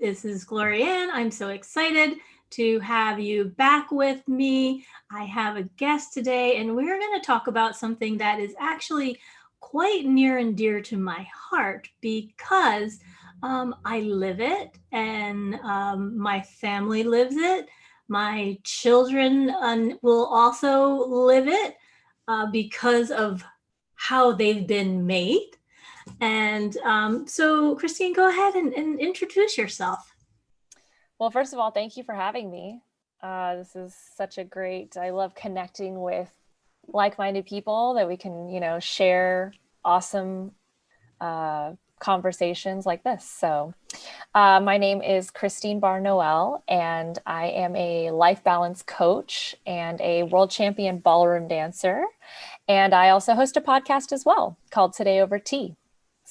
This is Gloria Ann. I'm so excited to have you back with me. I have a guest today, and we're going to talk about something that is actually quite near and dear to my heart because I live it and my family lives it. My children will also live it because of how they've been made. And so, Christine, go ahead and introduce yourself. Well, first of all, thank you for having me. This is such a I love connecting with like-minded people that we can, share awesome conversations like this. So my name is Christine Noël, and I am a life balance coach and a world champion ballroom dancer. And I also host a podcast as well called Today Over Tea.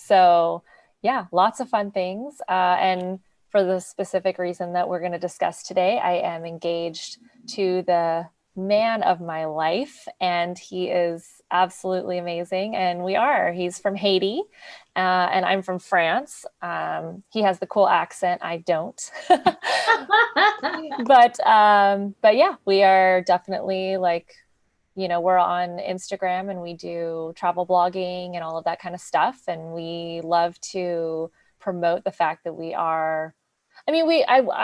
So yeah, lots of fun things. And for the specific reason that we're going to discuss today, I am engaged to the man of my life, and he is absolutely amazing. And he's from Haiti, and I'm from France. He has the cool accent. I don't. But yeah, we are definitely we're on Instagram and we do travel blogging and all of that kind of stuff. And we love to promote the fact that I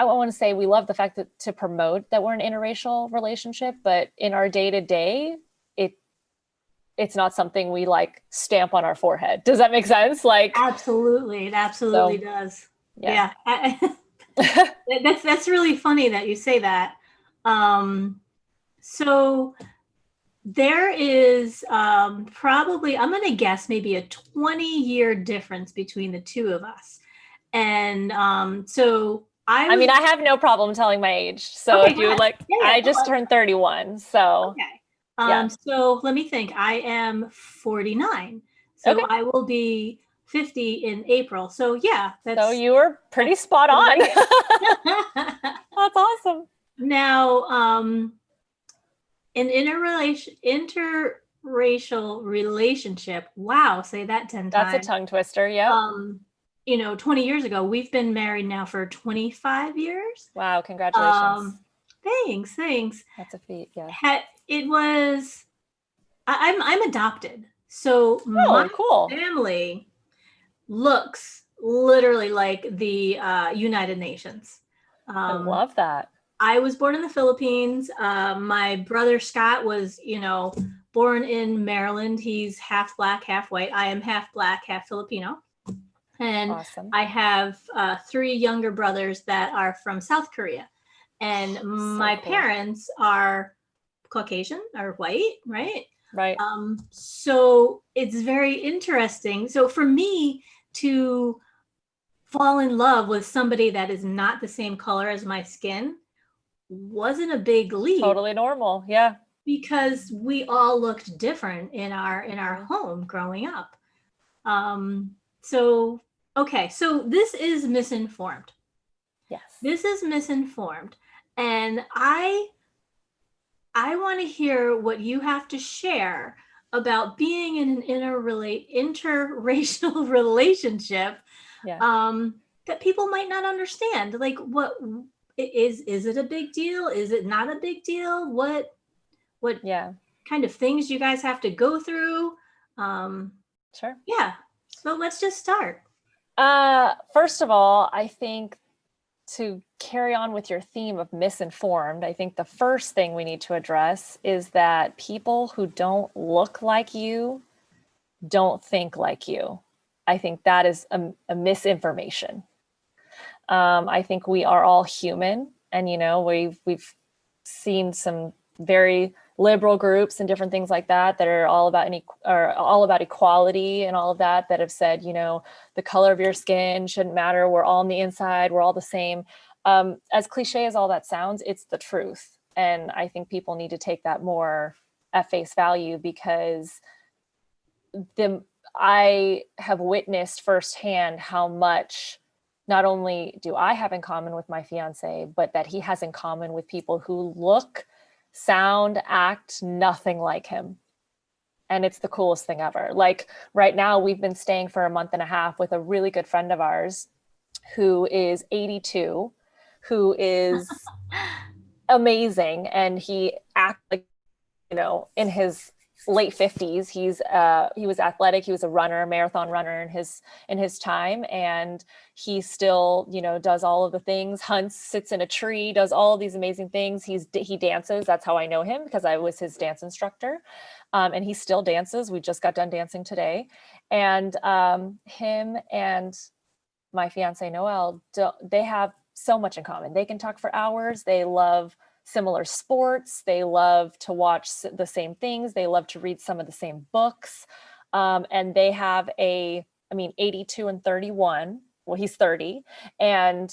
want to say we love the fact that to promote that we're an interracial relationship, but in our day to day, it's not something we stamp on our forehead. Does that make sense? Absolutely. It absolutely does. Yeah. That's really funny that you say that. So there is probably, I'm going to guess, maybe a 20-year difference between the two of us. And so I have no problem telling my age. So okay, if you would I just turned 31. So okay. So let me think. I am 49. So I will be 50 in April. So yeah, so you were pretty spot on. That's awesome. Now, an interracial relationship. Wow, say that 10 times. That's a tongue twister. Yeah. 20 years ago, we've been married now for 25 years. Wow, congratulations. Thanks. That's a feat. Yeah. It was, I'm adopted. So my family looks literally like the United Nations. I love that. I was born in the Philippines. My brother Scott was, born in Maryland. He's half black, half white. I am half black, half Filipino. And awesome. I have 3 younger brothers that are from South Korea. And my parents are Caucasian or white, right? Right. So it's very interesting. So for me to fall in love with somebody that is not the same color as my skin wasn't a big leap. Totally normal. Yeah. Because we all looked different in our home growing up. So this is Misinformed. Yes. This is Misinformed. And I want to hear what you have to share about being in an interracial relationship that people might not understand. Like, what is it a big deal? Is it not a big deal? What kind of things you guys have to go through? Sure. Yeah. So let's just start. First of all, I think to carry on with your theme of misinformed, I think the first thing we need to address is that people who don't look like you don't think like you. I think that is a misinformation. I think we are all human, and we've seen some very liberal groups and different things like that are all about equality and all of that have said, the color of your skin shouldn't matter. We're all on the inside. We're all the same. As cliche as all that sounds, it's the truth. And I think people need to take that more at face value, because I have witnessed firsthand how much not only do I have in common with my fiance, but that he has in common with people who look, sound, act nothing like him. And it's the coolest thing ever. Like right now, we've been staying for a month and a half with a really good friend of ours who is 82, who is amazing, and he acts like, in his late 50s. He was athletic, he was a runner, marathon runner in his time, and he still, does all of the things, hunts, sits in a tree, does all of these amazing things. He dances. That's how I know him, because I was his dance instructor. And he still dances. We just got done dancing today. And him and my fiance Noel, they have so much in common. They can talk for hours. They love similar sports. They love to watch the same things. They love to read some of the same books. And they have 82 and 31. Well, he's 30. And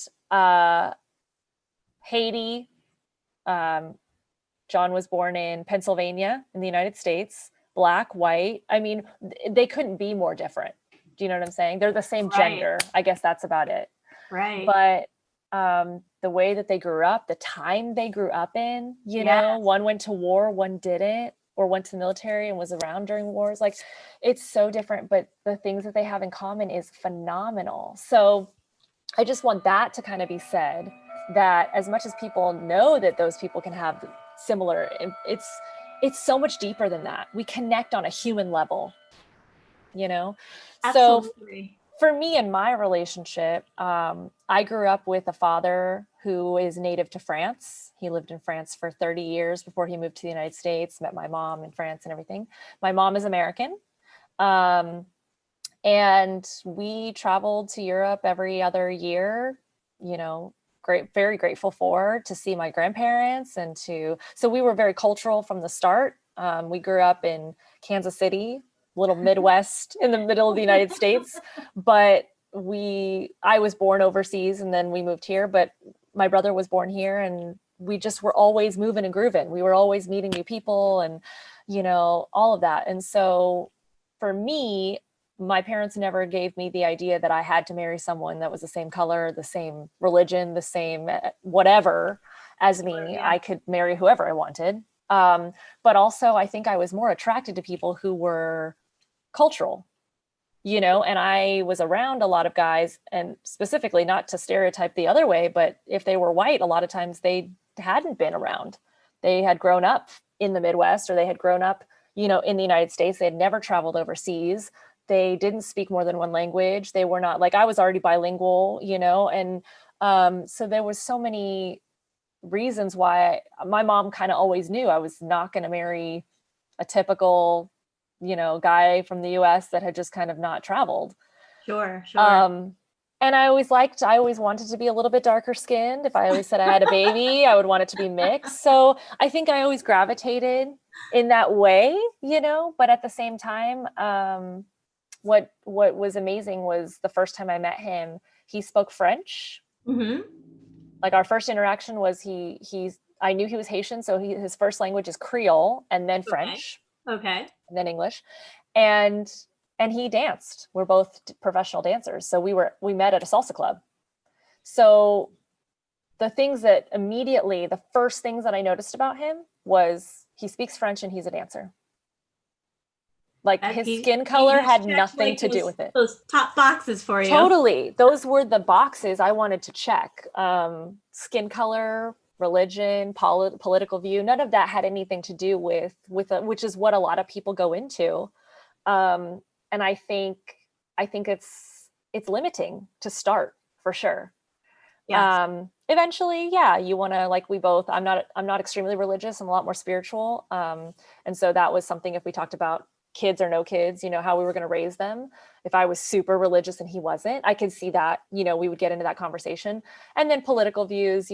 Haiti, John was born in Pennsylvania in the United States, Black, white. I mean, they couldn't be more different. Do you know what I'm saying? They're the same Right. gender. I guess that's about it. Right. But the way that they grew up, the time they grew up in, Yeah. one went to war, one didn't, or went to the military and was around during wars. Like, it's so different, but the things that they have in common is phenomenal. So I just want that to kind of be said, that as much as people know that those people can have similar, it's so much deeper than that. We connect on a human level, So Absolutely. for me and my relationship, I grew up with a father who is native to France. He lived in France for 30 years before he moved to the United States, met my mom in France and everything. My mom is American. And we traveled to Europe every other year, very grateful to see my grandparents so we were very cultural from the start. We grew up in Kansas City, little Midwest in the middle of the United States, but I was born overseas and then we moved here, but my brother was born here, and we just were always moving and grooving. We were always meeting new people and, all of that. And so for me, my parents never gave me the idea that I had to marry someone that was the same color, the same religion, the same whatever as me. Yeah. I could marry whoever I wanted. But also, I think I was more attracted to people who were cultural, and I was around a lot of guys, and specifically, not to stereotype the other way, but if they were white, a lot of times they hadn't been around. They had grown up in the Midwest, or they had grown up, in the United States. They had never traveled overseas. They didn't speak more than one language. They were not, like, I was already bilingual, and so there was so many reasons why my mom kind of always knew I was not going to marry a typical, guy from the US that had just kind of not traveled. Sure. Sure. And I always wanted to be a little bit darker skinned. If I always said I had a baby, I would want it to be mixed. So I think I always gravitated in that way, but at the same time, what was amazing was the first time I met him, he spoke French. Mm-hmm. Like, our first interaction was I knew he was Haitian, so his first language is Creole, and then Okay. French, Okay. and then English. And he danced. We're both professional dancers. So we met at a salsa club. So the first things that I noticed about him was he speaks French and he's a dancer. Like, That his he skin he color has had checked nothing like to do with it. those top boxes for you. Totally. Those were the boxes I wanted to check. Skin color, religion, political view, none of that had anything to do with which is what a lot of people go into. And I think it's limiting to start, for sure. Yes. Eventually, yeah, you want to, like, I'm not extremely religious. I'm a lot more spiritual. And so that was something, if we talked about kids or no kids, how we were going to raise them. If I was super religious and he wasn't, I could see that, we would get into that conversation. And then political views,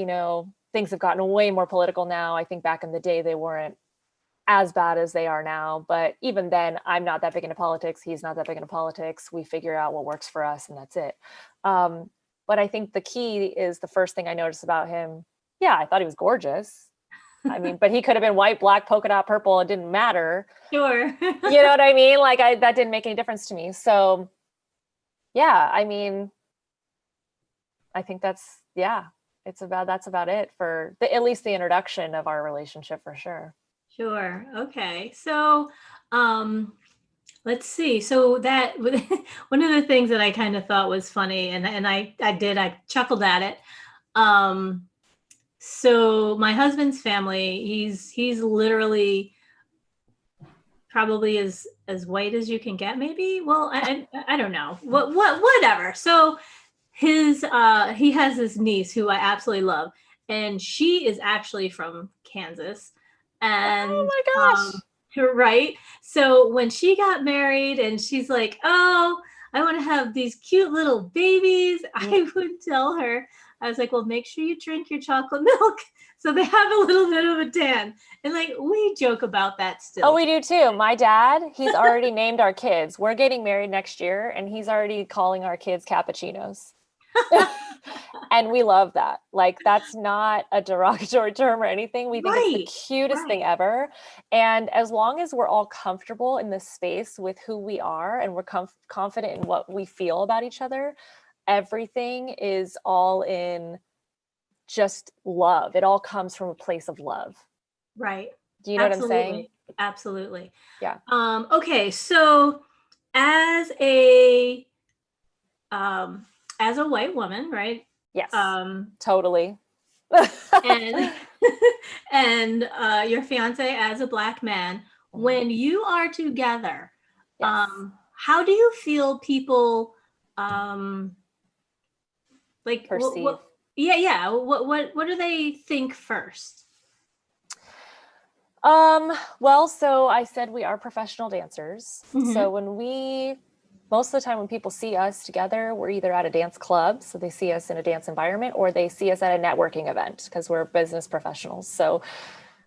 things have gotten way more political now. I think back in the day, they weren't as bad as they are now. But even then, I'm not that big into politics. He's not that big into politics. We figure out what works for us, and that's it. But I think the key is, the first thing I noticed about him, yeah, I thought he was gorgeous. I mean, but he could have been white, black, polka dot, purple. It didn't matter. Sure. You know what I mean? Like, that didn't make any difference to me. So yeah, I mean, I think that's about it for at least the introduction of our relationship, for sure. Sure. Okay. So, Let's see. So that one of the things that I kind of thought was funny, and I chuckled at it. Um, so my husband's family, he's literally probably as white as you can get, maybe. Well, I don't know. Whatever. So his he has this niece who I absolutely love, and she is actually from Kansas, Oh and my gosh. right. So when she got married, and she's like, "Oh, I want to have these cute little babies," Mm. I would tell her, I was like, "Well, make sure you drink your chocolate milk so they have a little bit of a tan." And like we joke about that Oh, still. we do too. My dad, he's already named our kids. We're getting married next year, and he's already calling our kids cappuccinos. And we love that. Like, that's not a derogatory term or anything. We think it's the Right. cutest Right. thing ever. And as long as we're all comfortable in this space with who we are and we're confident in what we feel about each other, everything is all in just love. It all comes from a place of love. Right. Do you know what I'm saying? Absolutely. Absolutely. Yeah. Okay, so as a um, as a white woman, right? Yes. Um, Totally. and and your fiance as a black man, Mhm. when you are together, Yes. how do you feel people um, like Perceive. yeah, what do they think first? Well, so I said we are professional dancers. So Mm-hmm. most of the time when people see us together, we're either at a dance club, so they see us in a dance environment, or they see us at a networking event because we're business professionals. So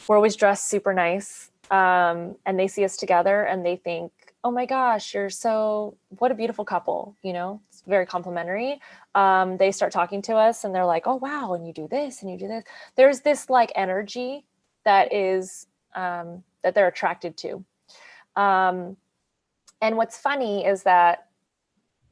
we're always dressed super nice. And they see us together and they think, oh my gosh, what a beautiful couple. It's very complimentary. They start talking to us and they're like, oh wow, and you do this and you do this. There's this like energy that they're attracted to. Um, and what's funny is that,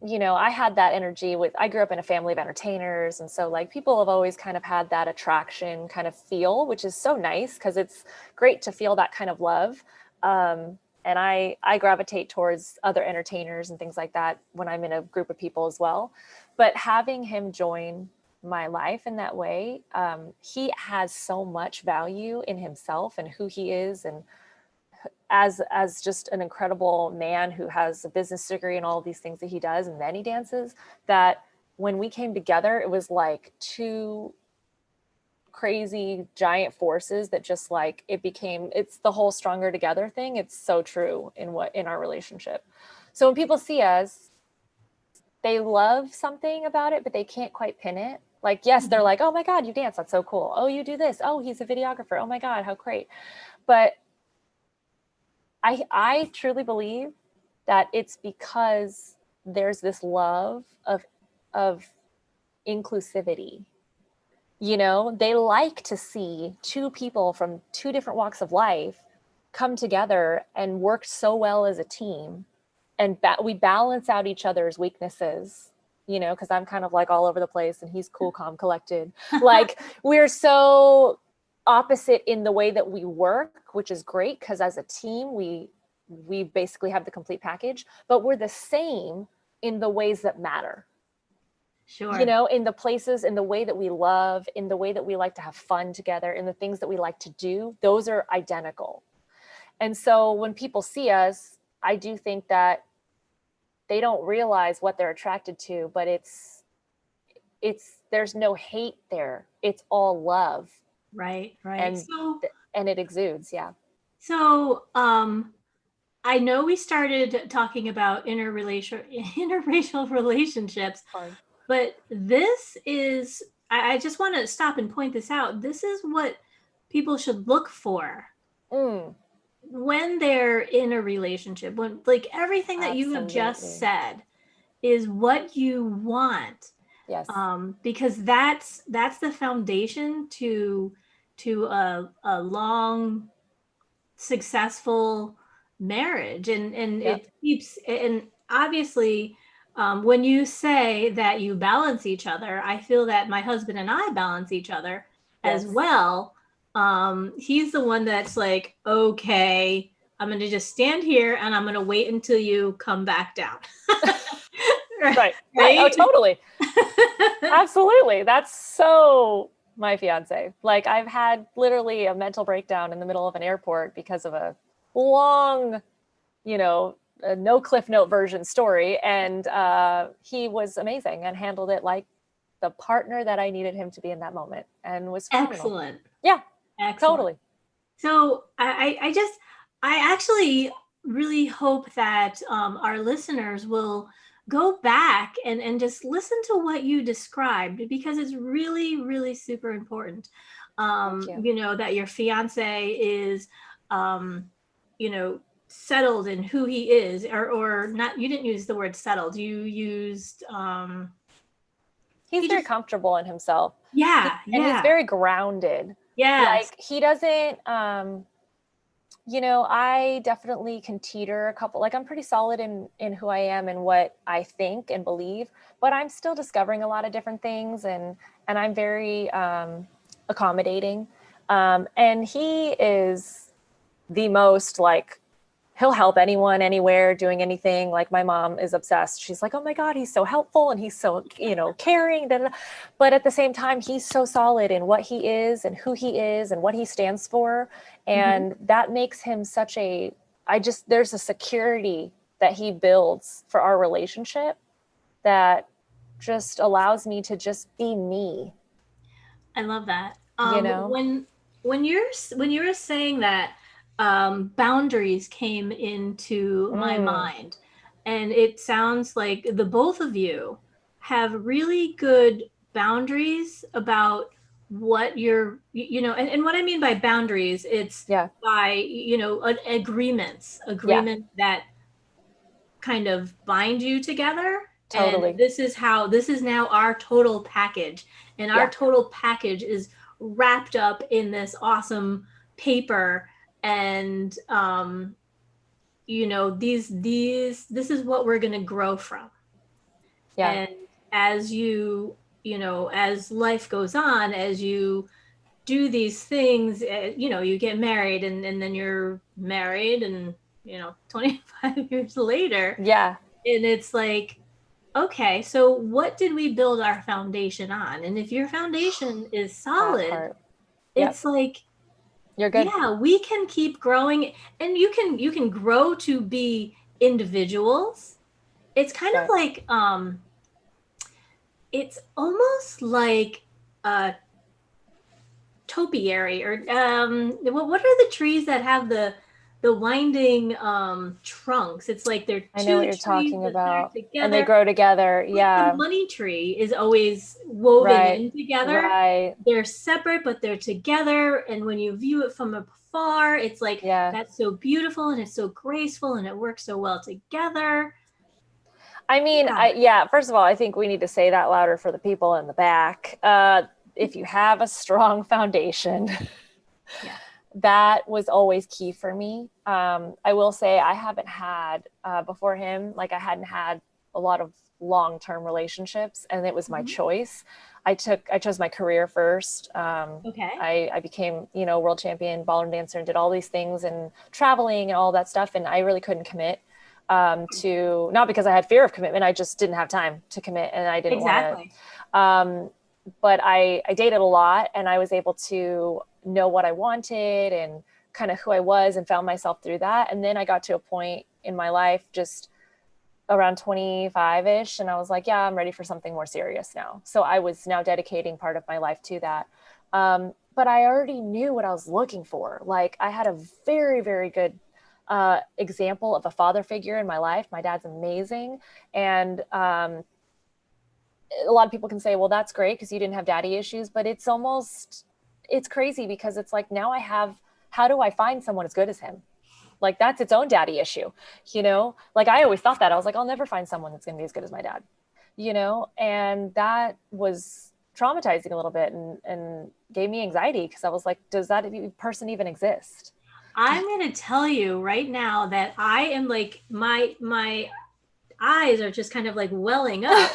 I had that energy I grew up in a family of entertainers. And so like people have always kind of had that attraction kind of feel, which is so nice because it's great to feel that kind of love. And I gravitate towards other entertainers and things like that when I'm in a group of people as well. But having him join my life in that way, he has so much value in himself and who he is, and as just an incredible man who has a business degree and all of these things that he does, and then he dances, that when we came together, it was like two crazy giant forces that just like it's the whole stronger together thing. It's so true in our relationship. So when people see us, they love something about it, but they can't quite pin it. Like, yes, they're like, oh my God, you dance. That's so cool. Oh, you do this. Oh, he's a videographer. Oh my God, how great. But I truly believe that it's because there's this love of inclusivity. They like to see two people from two different walks of life come together and work so well as a team, and we balance out each other's weaknesses. Because I'm kind of like all over the place and he's cool, calm, collected. Like, we're so opposite in the way that we work, which is great because as a team we basically have the complete package, but we're the same in the ways that matter. Sure. In the places, in the way that we love, in the way that we like to have fun together, in the things that we like to do, those are identical. And so when people see us, I do think that they don't realize what they're attracted to, but there's no hate there. It's all love. Right, right. And it exudes. Yeah. So I know we started talking about interracial relationships, Fun. but this is I just want to stop and point this out. This is what people should look for Mm, when they're in a relationship. When like everything that you have just absolutely. said is what you want, Yes. because that's the foundation to a long successful marriage, and Yep. it keeps, and obviously when you say that you balance each other, I feel that my husband and I balance each other as Yes. well. He's the one that's like, okay, I'm going to just stand here and I'm going to wait until you come back down. Right. Right. Oh, Right? totally. Absolutely. That's so my fiance. Like I've had literally a mental breakdown in the middle of an airport because of a long, a no cliff note version story. And he was amazing and handled it like the partner that I needed him to be in that moment and was phenomenal. Excellent. Yeah, Excellent. totally. So I actually really hope that our listeners will go back and just listen to what you described, because it's really, really super important. Thank you. That your fiance is, um, settled in who he is, or not. You didn't use the word settled. You used, He's he very just, comfortable in himself. yeah, And he's yeah, very grounded. yes. Like he doesn't I definitely can teeter a couple, like I'm pretty solid in who I am and what I think and believe, but I'm still discovering a lot of different things, and I'm very accommodating. And he is the most like, he'll help anyone anywhere doing anything. Like my mom is obsessed. She's like, oh my God, he's so helpful and he's so, caring. But at the same time, he's so solid in what he is and who he is and what he stands for. Mhm. And that makes him there's a security that he builds for our relationship that just allows me to just be me, I love that. you know? When you were saying that, boundaries came into my Mm, mind, and it sounds like the both of you have really good boundaries about what you're, and what I mean by boundaries, it's yeah, by, yeah, agreements that kind of bind you together. And totally. this is now our total package. And our Yeah. total package is wrapped up in this awesome paper. And, this is what we're going to grow from. Yeah. And as as life goes on, as you do these things, you get married, and then you're married, and, 25 years later, Yeah. and it's like, okay, so what did we build our foundation on? And if your foundation is That solid, part. Yep. it's like, You're good. yeah, we can keep growing, and you can grow to be individuals. It's kind of Right. like, it's almost like a topiary, or, what are the trees that have the winding, trunks? It's like they're I know what two you're trees talking that are about. And they together. grow together. Like the Yeah. money tree is always woven Right. in together. Right. They're separate, but they're together. And when you view it from afar, it's like, Yeah. that's so beautiful and it's so graceful and it works so well together. I mean, Yeah. first of all, I think we need to say that louder for the people in the back. If you have a strong foundation, Yeah. that was always key for me. I will say I haven't had, before him, like I hadn't had a lot of long-term relationships, and it was my Mhm. choice. I chose my career first. Okay. I became, world champion ballroom dancer and did all these things and traveling and all that stuff. And I really couldn't commit, to, not because I had fear of commitment. I just didn't have time to commit, and I didn't want Exactly. to. But I dated a lot, and I was able to know what I wanted and kind of who I was, and found myself through that. And then I got to a point in my life, just around 25-ish, and I was like, yeah, I'm ready for something more serious now. So I was now dedicating part of my life to that. But I already knew what I was looking for. Like I had a very, very good example of a father figure in my life. My dad's amazing. And a lot of people can say, well, that's great because you didn't have daddy issues, but it's crazy because it's like, now how do I find someone as good as him? Like that's its own daddy issue, like I always thought that. I was like, I'll never find someone that's going to be as good as my dad, and that was traumatizing a little bit, and gave me anxiety because I was like, does that person even exist? I'm going to tell you right now that I am like, my eyes are just kind of like welling up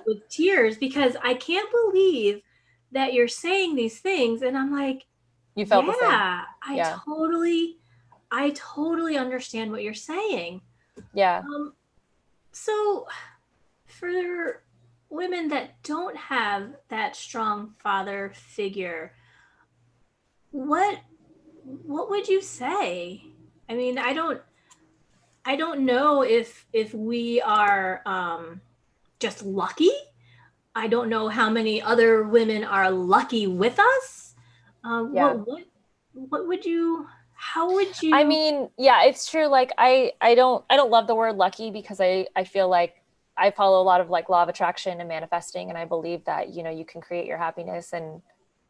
with tears, because I can't believe that you're saying these things. And I'm like, You felt the same. yeah, I Yeah. totally I totally understand what you're saying. Yeah. Um, so for women that don't have that strong father figure, what what would you say? I mean, I don't know if we are just lucky. I don't know how many other women are lucky with us. Yeah. What would you? How would I you? mean, yeah, it's true. Like I don't love the word lucky because I feel like I follow a lot of like law of attraction and manifesting, and I believe that, you know, you can create your happiness and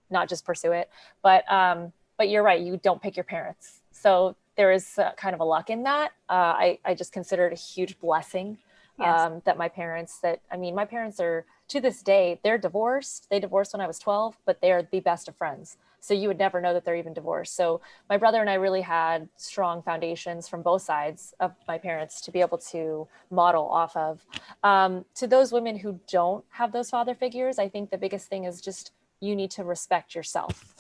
not just pursue it. But you're right, you don't pick your parents. So there is kind of a luck in that. I just consider it a huge blessing Yes. that my parents are, to this day, they're divorced. They divorced when I was 12, but they are the best of friends. So you would never know that they're even divorced. So my brother and I really had strong foundations from both sides of my parents to be able to model off of. To those women who don't have those father figures, I think the biggest thing is just you need to respect yourself.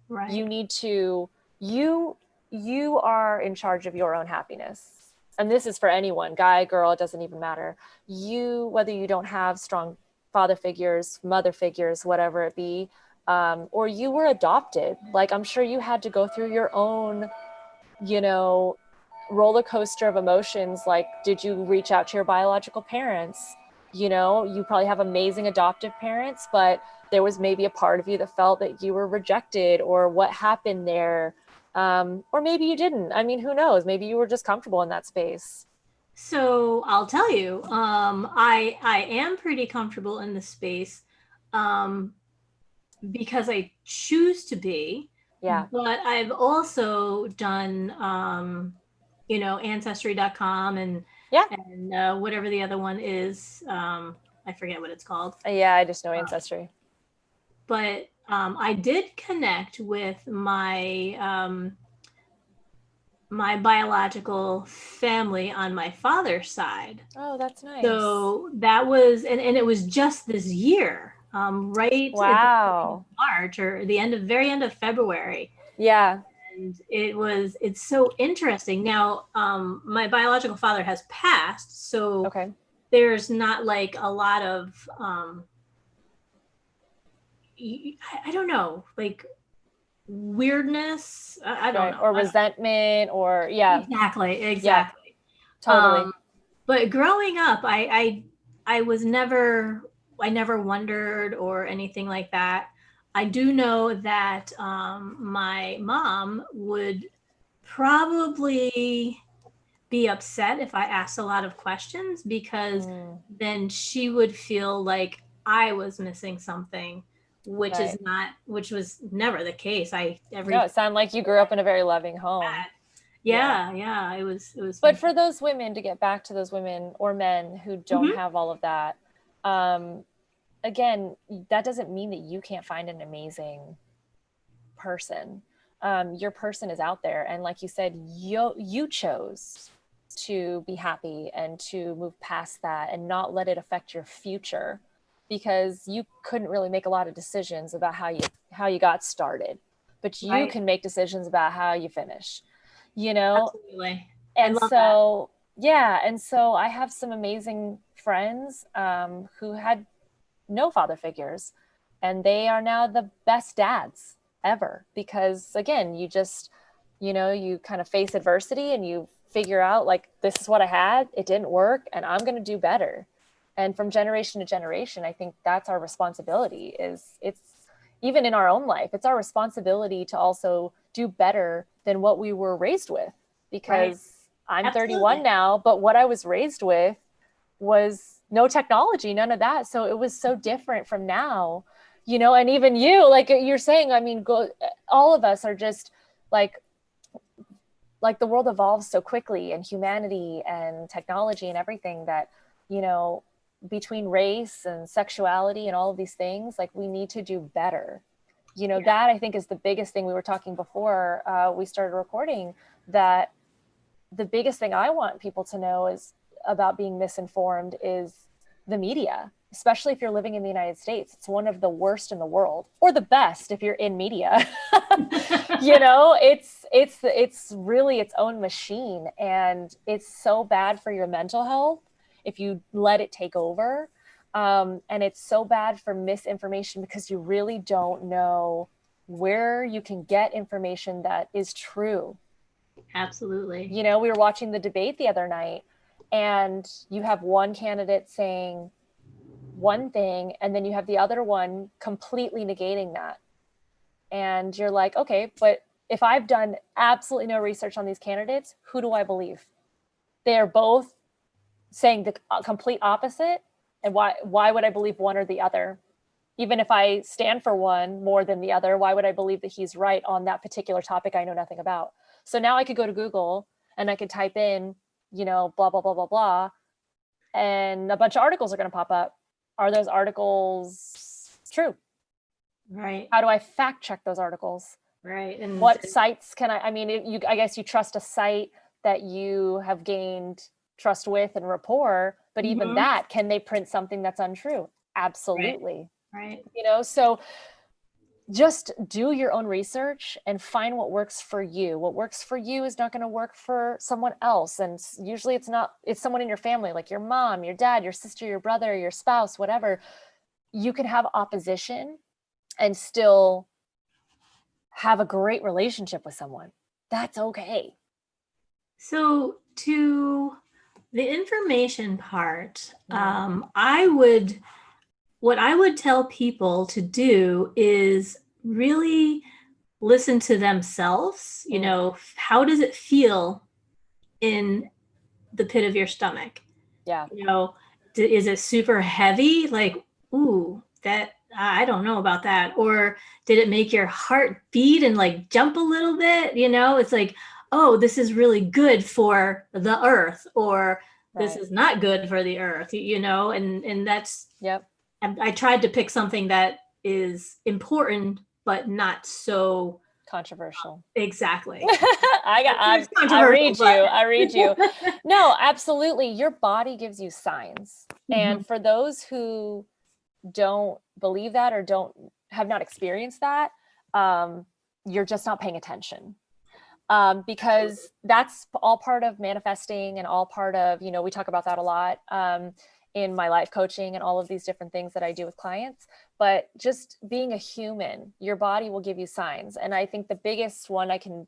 You Right. need to you you are in charge of your own happiness. And this is for anyone, guy, girl, it doesn't even matter. You, whether you don't have strong father figures, mother figures, whatever it be, or you were adopted, like I'm sure you had to go through your own, you know, roller coaster of emotions. Like, did you reach out to your biological parents? You know, you probably have amazing adoptive parents, but there was maybe a part of you that felt that you were rejected, or what happened there. Or maybe you didn't. I mean, who knows? Maybe you were just comfortable in that space. So I'll tell you, I am pretty comfortable in the space, um, because I choose to be, Yeah. but I've also done, ancestry.com Yeah. and whatever the other one is. I forget what it's called. Yeah. I just know Uh, ancestry. but I did connect with my biological family on my father's side. Oh, that's nice. So that was, and it was just this year, right at the beginning Wow. of March or the very end of February. Yeah. And it's so interesting. Now, my biological father has passed, so Okay. there's not like a lot of, I don't know, like weirdness. I don't Right. know. Or resentment, or yeah. Exactly, Yeah. exactly. Totally. Um, but growing up, I was never, I never wondered or anything like that. I do know that my mom would probably be upset if I asked a lot of questions, because Mm, then she would feel like I was missing something, right. which was never the case. No, Everything it sounded like you grew up in a very loving home. had. Yeah. Yeah, yeah, it was But for fantastic. those women, to get back to those women or men who don't Mhm. have all of that, um, again, that doesn't mean that you can't find an amazing person. Your person is out there. And like you said, you chose to be happy and to move past that and not let it affect your future, because you couldn't really make a lot of decisions about how you got started, but you Right. can make decisions about how you finish, you know. Absolutely. I And love that. so yeah, and so I have some amazing friends who had no father figures, and they are now the best dads ever, because again, you just, you know, you kind of face adversity and you figure out, like, this is what I had, it didn't work, and I'm going to do better. And from generation to generation, I think that's our responsibility. Is It's even in our own life, it's our responsibility to also do better than what we were raised with, Right. because I'm 31 Absolutely. now, but what I was raised with was no technology, none of that. So it was so different from now, you know. And even you, like you're saying, I mean, all of us are just like the world evolves so quickly, and humanity and technology and everything, that, you know, between race and sexuality and all of these things, like, we need to do better. You know, Yeah. that I think is the biggest thing. We were talking before we started recording, that the biggest thing I want people to know is about being misinformed is the media. especially if you're living in the United States. It's one of the worst in the world, or the best if you're in media. You know, it's really its own machine, and it's so bad for your mental health if you let it take over. And it's so bad for misinformation because you really don't know where you can get information that is true. Absolutely. You know, we were watching the debate the other night, and you have one candidate saying one thing, and then you have the other one completely negating that. And you're like, okay, but if I've done absolutely no research on these candidates, who do I believe? They are both saying the complete opposite. And why would I believe one or the other? Even if I stand for one more than the other, why would I believe that he's right on that particular topic I know nothing about? So now I could go to Google and I could type in, you know, blah, blah, blah, blah, blah, and a bunch of articles are going to pop up. Are those articles true? Right. How do I fact check those articles? Right. And What sites can I mean, I guess you trust a site that you have gained trust with and rapport, but even Mhm. that, can they print something that's untrue? Right. Absolutely. Right. You know, so just do your own research and find what works for you. What works for you is not going to work for someone else. And usually it's someone in your family, like your mom, your dad, your sister, your brother, your spouse, whatever. You can have opposition and still have a great relationship with someone. That's okay. So to the information part, Mm-hmm. what I would tell people to do is really listen to themselves. You Mm, know, how does it feel in the pit of your stomach? yeah. You know, is it super heavy? Like, ooh, that I don't know about that. Or did it make your heart beat and like jump a little bit? You know, it's like, oh, this is really good for the earth, or this Right. is not good for the earth, you know, and that's, Yep. I tried to pick something that is important, but not so Controversial. exactly. I It's controversial, read you. but I read you. No, absolutely. Your body gives you signs. Mhm. And for those who don't believe that or don't have not experienced that, you're just not paying attention. Absolutely. Because that's all part of manifesting and all part of, you know, we talk about that a lot in my life coaching and all of these different things that I do with clients. But just being a human, your body will give you signs. And I think the biggest one I can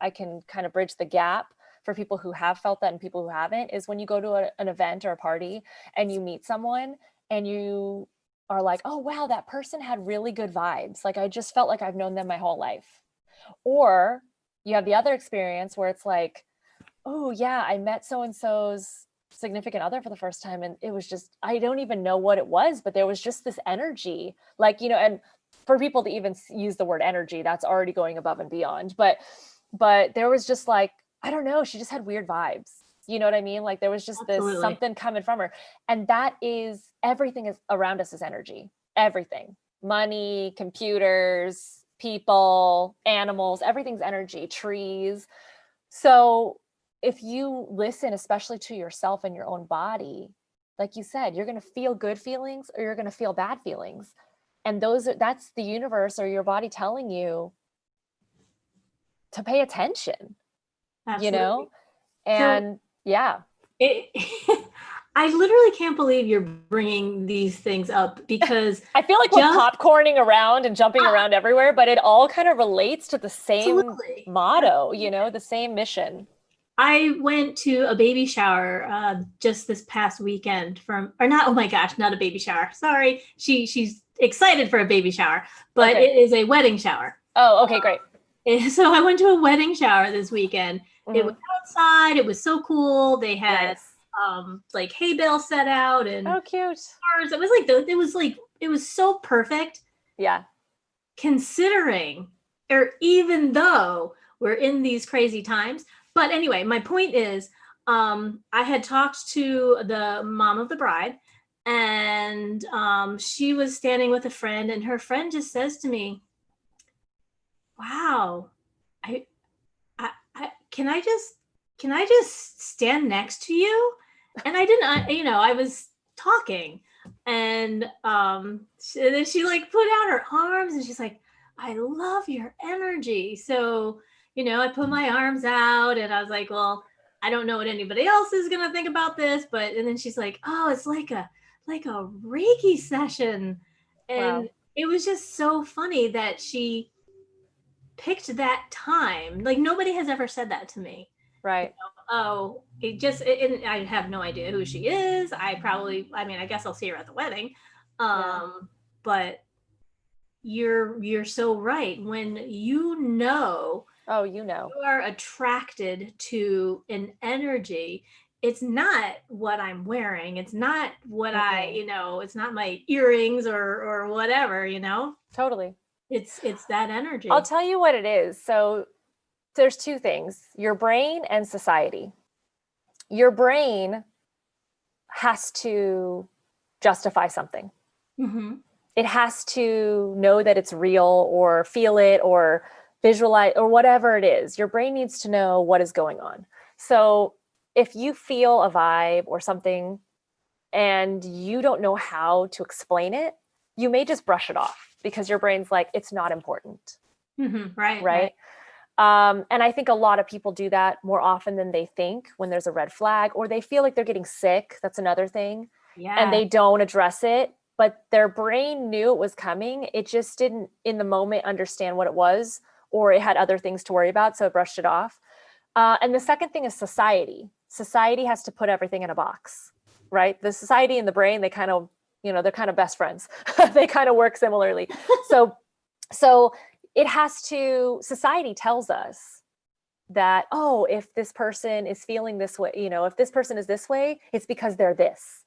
kind of bridge the gap for people who have felt that and people who haven't is when you go to an event or a party and you meet someone and you are like, oh, wow, that person had really good vibes. Like, I just felt like I've known them my whole life. Or you have the other experience where it's like, oh, yeah, I met so and so's significant other for the first time. And it was just, I don't even know what it was, but there was just this energy. Like, you know, and for people to even use the word energy, that's already going above and beyond. But there was just like, I don't know, she just had weird vibes. You know what I mean? Like there was just this Absolutely. something coming from her. And that is everything is around us is energy. Everything. Money, computers, people, animals, everything's energy, trees. So if you listen, especially to yourself and your own body, like you said, you're going to feel good feelings or you're going to feel bad feelings. And that's the universe or your body telling you to pay attention, you Absolutely. know? So And yeah, it, I literally can't believe you're bringing these things up because I feel like we're just popcorning around and jumping around everywhere, but it all kind of relates to the same absolutely, motto, you absolutely. know, the same mission. I went to a baby shower just this past weekend from, or not. Oh my gosh, not a baby shower. Sorry, she's excited for a baby shower, but Okay. it is a wedding shower. Oh, okay, great. So I went to a wedding shower this weekend. It was Hmm. outside. It was so cool. They had Nice. like hay bales set out and Oh, cute. cars. It was so perfect Yeah. considering, or even though we're in these crazy times. But anyway, my point is, I had talked to the mom of the bride, and she was standing with a friend, and her friend just says to me, "Wow, I, can I just stand next to you?" And I didn't, I was talking, And then she like put out her arms and she's like, I love your energy. So, I put my arms out and I was like, well, I don't know what anybody else is gonna think about this, but and then she's like, oh, it's like a Reiki session. And Wow. it was just so funny that she picked that time. Like nobody has ever said that to me. Right. Oh, and I have no idea who she is. I mean, I guess I'll see her at the wedding. Yeah. But you're so right. When Oh, you know. you are attracted to an energy, it's not what I'm wearing. It's not what Mm-mm. it's not my earrings or whatever. Totally. It's that I'll energy. tell you what it is. So there's two things, your brain and society. Your brain has to justify something. Mm-hmm. It has to know that it's real or feel it or visualize or whatever it is. Your brain needs to know what is going on. So if you feel a vibe or something and you don't know how to explain it, you may just brush it off because your brain's like, it's not important, Mm-hmm. Right, right. right? And I think a lot of people do that more often than they think when there's a red flag or they feel like they're getting sick. That's another thing. And Yeah. they don't address it, but their brain knew it was coming. It just didn't in the moment understand what it was, or it had other things to worry about. So it brushed it off. And the second thing is society. Society has to put everything in a box, right? The society and the brain, they kind of, they're kind of best friends. They kind of work similarly. So it has to, society tells us that, oh, if this person is feeling this way, if this person is this way, it's because they're this.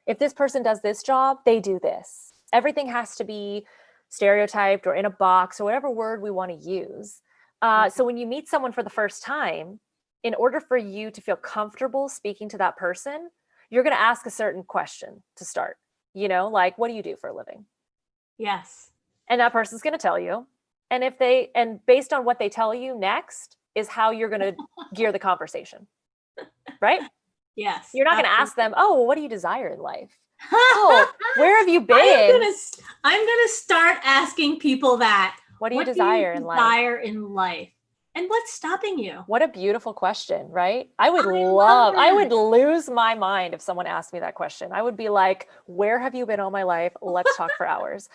If this person does this job, they do this. Everything has to be stereotyped or in a box or whatever word we want to use. So when you meet someone for the first time, in order for you to feel comfortable speaking to that person, you're going to ask a certain question to start, like, what do you do for a living? Yes. And that person's going to tell you. And based on what they tell you next is how you're going to gear the conversation, right? Yes. You're not going to ask them, oh, well, what do you desire in life? Oh, where have you been? I'm gonna start asking people that. What do you What do you desire in life? desire in life? And what's stopping you? What a beautiful question, right? I love I would that. lose my mind if someone asked me that question. I would be like, where have you been all my life? Let's talk for hours.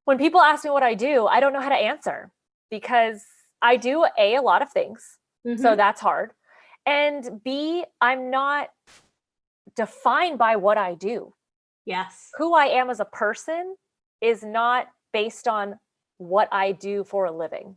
When people ask me what I do, I don't know how to answer because I do a lot of things. So Mm-hmm. that's hard. And B, I'm not defined by what I do. Yes. Who I am as a person is not based on what I do for a living.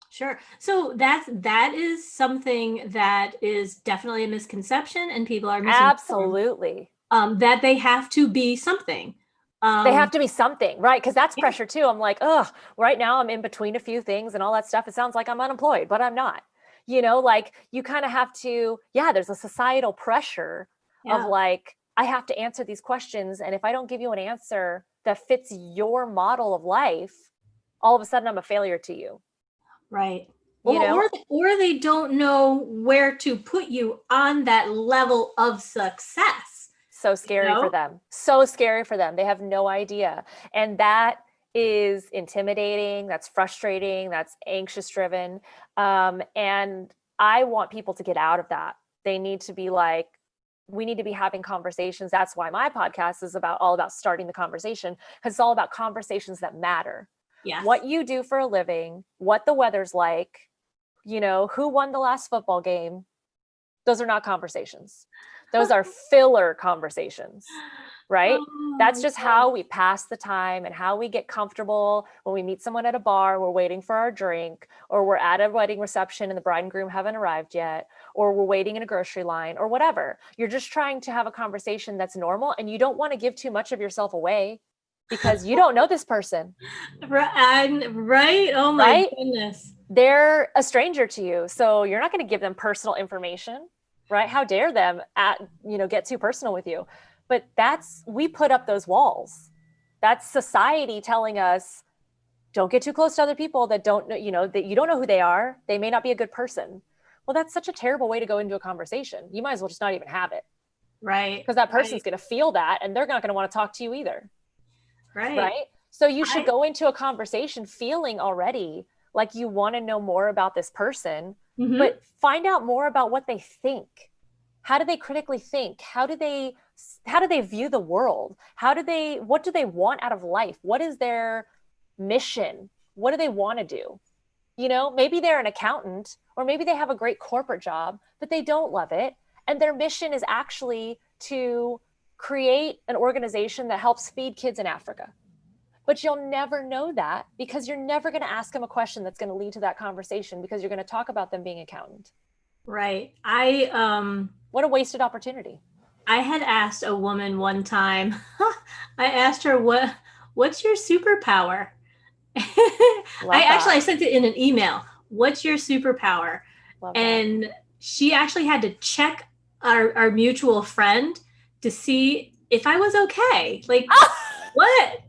Sure. So that is something that is definitely a misconception, and people are misinformed. Absolutely. That they have to be something. They have Um, to be something, right? Because that's yeah. pressure too. I'm like, oh, right now I'm in between a few things and all that stuff. It sounds like I'm unemployed, but I'm not. Like you kind of have to, yeah, there's a societal pressure of Yeah. like, I have to answer these questions. And if I don't give you an answer that fits your model of life, all of a sudden I'm a failure to you, Right. you know? Or they don't know where to put you on that level of success. So You scary for know? them. So scary for them. They have no idea. And that is intimidating. That's frustrating. That's anxious driven. And I want people to get out of that. They need to be like, we need to be having conversations. That's why my podcast is all about starting the conversation, because it's all about conversations that matter. Yes. What you do for a living, what the weather's like, who won the last football game. Those are not conversations. Those are filler conversations, right? Oh, That's just yeah. how we pass the time and how we get comfortable when we meet someone at a bar, we're waiting for our drink, or we're at a wedding reception and the bride and groom haven't arrived yet, or we're waiting in a grocery line or whatever. You're just trying to have a conversation that's normal and you don't want to give too much of yourself away because you don't know this person, Right? Oh my right? goodness. They're a stranger to you. So you're not going to give them personal information, right? How dare them get too personal with you. But we put up those walls. That's society telling us, don't get too close to other people that don't know, that you don't know who they are. They may not be a good person. Well, that's such a terrible way to go into a conversation. You might as well just not even have it. Right. because that person's Right. going to feel that and they're not going to want to talk to you either. Right. Right. So you should I go into a conversation feeling already like you want to know more about this person, mhm. but find out more about what they think. How do they critically think? How do they view the world? What do they want out of life? What is their mission? What do they want to do? Maybe they're an accountant or maybe they have a great corporate job, but they don't love it. And their mission is actually to create an organization that helps feed kids in Africa. But you'll never know that because you're never going to ask them a question that's going to lead to that conversation because you're going to talk about them being an accountant. Right. What a wasted opportunity. I had asked a woman one time. I asked her what's your superpower? Love that. I sent it in an email. What's your superpower? Love that. And she actually had to check our mutual friend to see if I was okay. Like, what?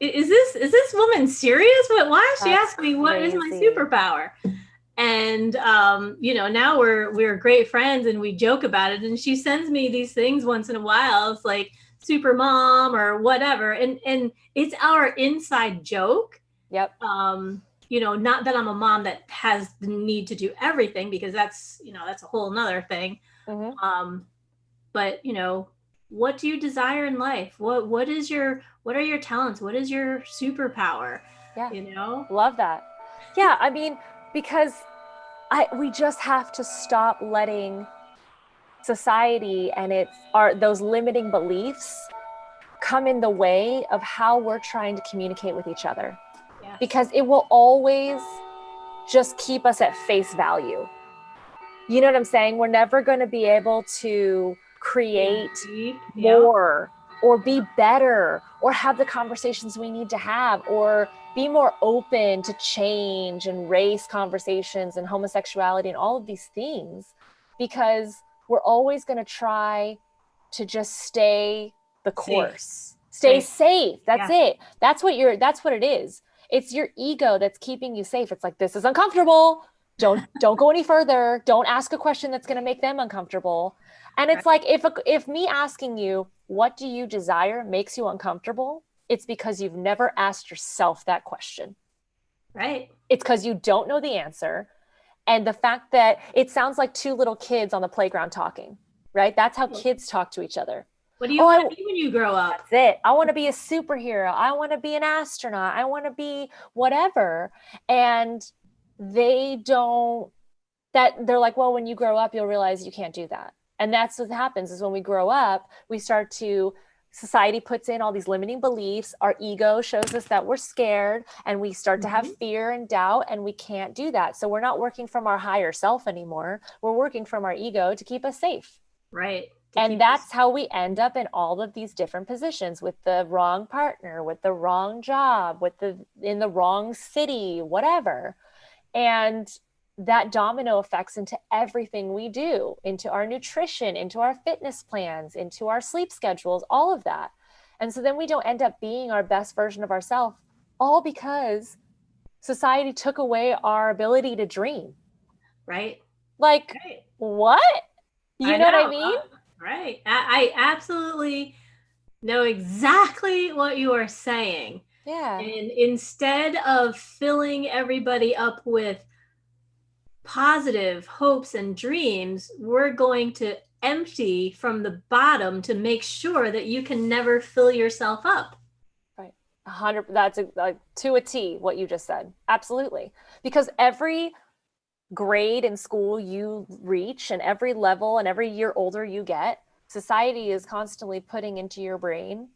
Is this woman serious? Why is she That's asking me what is my crazy. superpower? And now we're great friends and we joke about it. And she sends me these things once in a while. It's like super mom or whatever, and it's our inside joke. Yep. Not that I'm a mom that has the need to do everything because that's a whole nother thing. Mm-hmm. Um, but what do you desire in life? What are your talents? What is your superpower? Yeah. You know? Love that. Yeah. I mean, because we just have to stop letting society and those limiting beliefs come in the way of how we're trying to communicate with each other, Yes. because it will always just keep us at face value. You know what I'm saying? We're never going to be able to Dig create deep. Yep. more or be better or have the conversations we need to have or be more open to change and race conversations and homosexuality and all of these things, because we're always going to try to just stay the Safe. course, stay Safe. safe. That's Yeah. it. That's what it is. It's your ego that's keeping you safe. It's like, this is uncomfortable. Don't go any further. Don't ask a question that's going to make them uncomfortable. And it's Right. like, if me asking you what do you desire makes you uncomfortable, it's because you've never asked yourself that question. Right. It's because you don't know the answer. And the fact that it sounds like two little kids on the playground talking, right? That's how kids talk to each other. What do you Oh, want to be when you grow up? that's it. I want to be a superhero. I want to be an astronaut. I want to be whatever. And they don't, they're like, well, when you grow up, you'll realize you can't do that. And that's what happens is when we grow up, society puts in all these limiting beliefs. Our ego shows us that we're scared and we start to have Mhm. fear and doubt, and we can't do that. So we're not working from our higher self anymore. We're working from our ego to keep us safe. Right. To And keep us. that's how we end up in all of these different positions, with the wrong partner, with the wrong job, in the wrong city, whatever. And that domino effects into everything we do, into our nutrition, into our fitness plans, into our sleep schedules, all of that. And so then we don't end up being our best version of ourselves, all because society took away our ability to dream. Right. Like, Right. what? You I know what I know. mean? Right. I absolutely know exactly what you are saying. Yeah. And instead of filling everybody up with positive hopes and dreams, we're going to empty from the bottom to make sure that you can never fill yourself up. Right. 100. That's to a T what you just said. Absolutely. Because every grade in school you reach and every level and every year older you get, society is constantly putting into your brain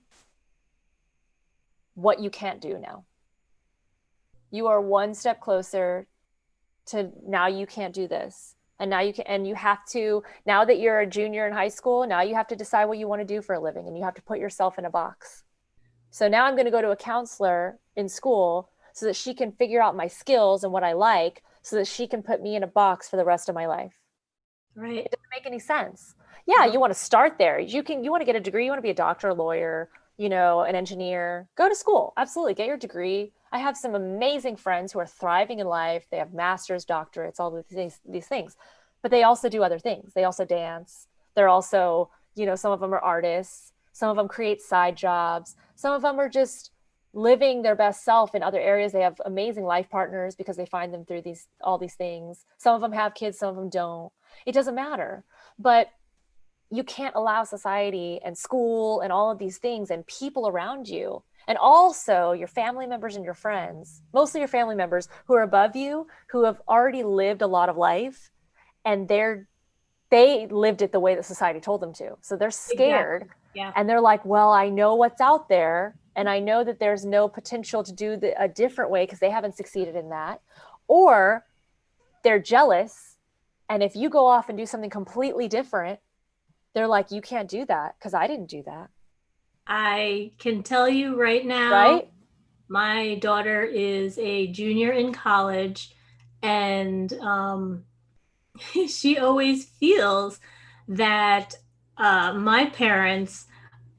what you can't do now. You are one step closer to now you can't do this. And now you can, and you have to, now that you're a junior in high school, now you have to decide what you want to do for a living and you have to put yourself in a box. So now I'm going to go to a counselor in school so that she can figure out my skills and what I like so that she can put me in a box for the rest of my life. Right. It doesn't make any sense. Yeah, you want to start there. You want to get a degree, you want to be a doctor, a lawyer, an engineer. Go to school. Absolutely. Get your degree. I have some amazing friends who are thriving in life. They have masters, doctorates, all these things. But they also do other things. They also dance. They're also, Some of them are artists, some of them create side jobs, some of them are just living their best self in other areas. They have amazing life partners because they find them through all these things. Some of them have kids, some of them don't. It doesn't matter. But you can't allow society and school and all of these things and people around you, and also your family members and your friends, mostly your family members who are above you, who have already lived a lot of life, and they lived it the way that society told them to. So they're scared, Exactly. Yeah. and they're like, well, I know what's out there, and I know that there's no potential to do a different way because they haven't succeeded in that. Or they're jealous. And if you go off and do something completely different, they're like, you can't do that because I didn't do that. I can tell you right now, Right? my daughter is a junior in college, and she always feels that my parents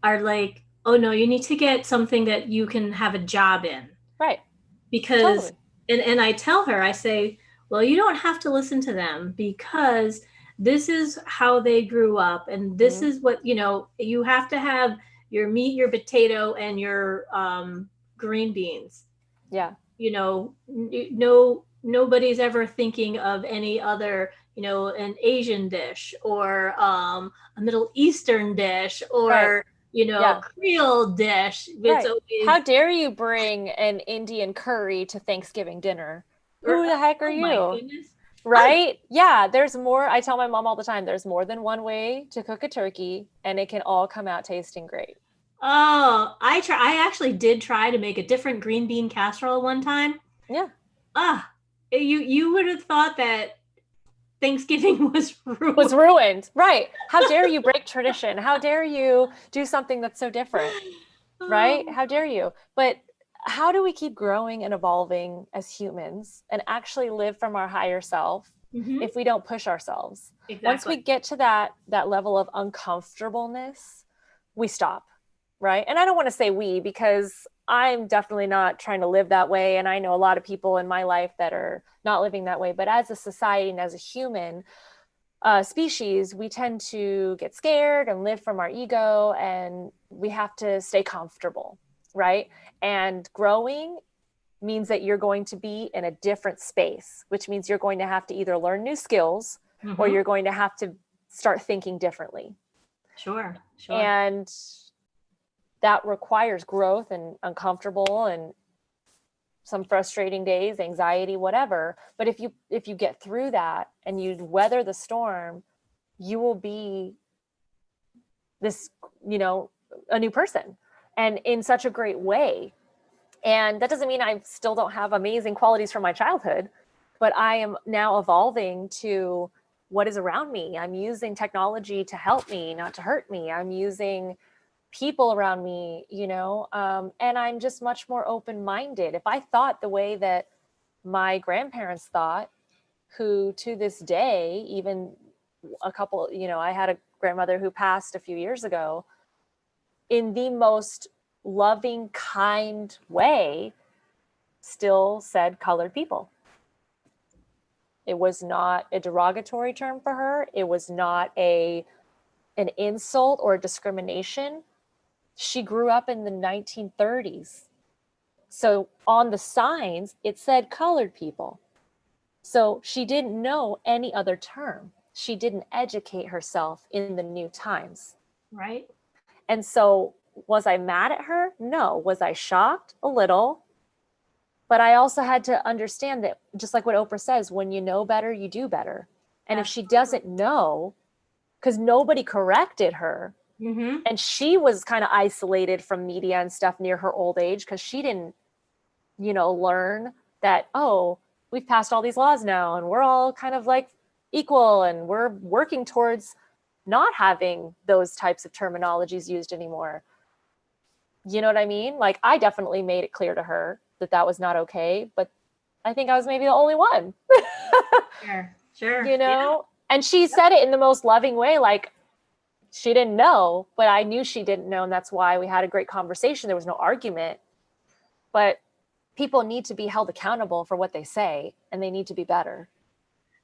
are like, oh no, you need to get something that you can have a job in. Right. Because, Totally. and I tell her, I say, well, you don't have to listen to them because this is how they grew up, and this Mm-hmm. is what, you have to have your meat, your potato, and your green beans. Yeah. No, nobody's ever thinking of any other, an Asian dish, or a Middle Eastern dish, Right. or Yeah. Creole dish. It's Right. How always, dare you bring an Indian curry to Thanksgiving dinner? or, Who the heck are oh my you? goodness. I Right? Yeah, there's more. I tell my mom all the time, there's more than one way to cook a turkey, and it can all come out tasting great. I actually did try to make a different green bean casserole one time. Yeah. Ah, you would have thought that Thanksgiving was Was ruined. ruined. Right. How dare you break tradition? How dare you do something that's so different? Right? Oh, How dare you? But how do we keep growing and evolving as humans and actually live from our higher self hmm, if we don't push ourselves? Once exactly. we get to that level of uncomfortableness, we stop, right? And I don't want to say we because I'm definitely not trying to live that way, and I know a lot of people in my life that are not living that way, but as a society and as a human species, we tend to get scared and live from our ego, and we have to stay comfortable, right? And growing means that you're going to be in a different space, which means you're going to have to either learn new skills or Hmm. you're going to have to start thinking differently. Sure, sure. And that requires growth and uncomfortable and some frustrating days, anxiety, whatever. But if you get through that and you weather the storm, you will be this, you know, a new person, and in such a great way. And that doesn't mean I still don't have amazing qualities from my childhood, but I am now evolving to what is around me. I'm using technology to help me, not to hurt me. I'm using people around me, and I'm just much more open minded. If I thought the way that my grandparents thought, who to this day, even a couple, I had a grandmother who passed a few years ago, in the most loving, kind way, still said colored people. It was not a derogatory term for her. It was not an insult or a discrimination. She grew up in the 1930s. So on the signs, it said colored people. So she didn't know any other term. She didn't educate herself in the new times. Right. And so, was I mad at her? No. Was I shocked? A little. But I also had to understand that, just like what Oprah says, when you know better, you do better. And if she Absolutely. doesn't know, because nobody corrected her, Hmm. and she was kind of isolated from media and stuff near her old age because she didn't, learn that, oh, we've passed all these laws now and we're all kind of like equal and we're working towards not having those types of terminologies used anymore. You know what I mean? Like, I definitely made it clear to her that that was not okay, but I think I was maybe the only one, Sure, sure. Yeah. And she said it in the most loving way, like she didn't know, but I knew she didn't know. And that's why we had a great conversation. There was no argument, but people need to be held accountable for what they say, and they need to be better.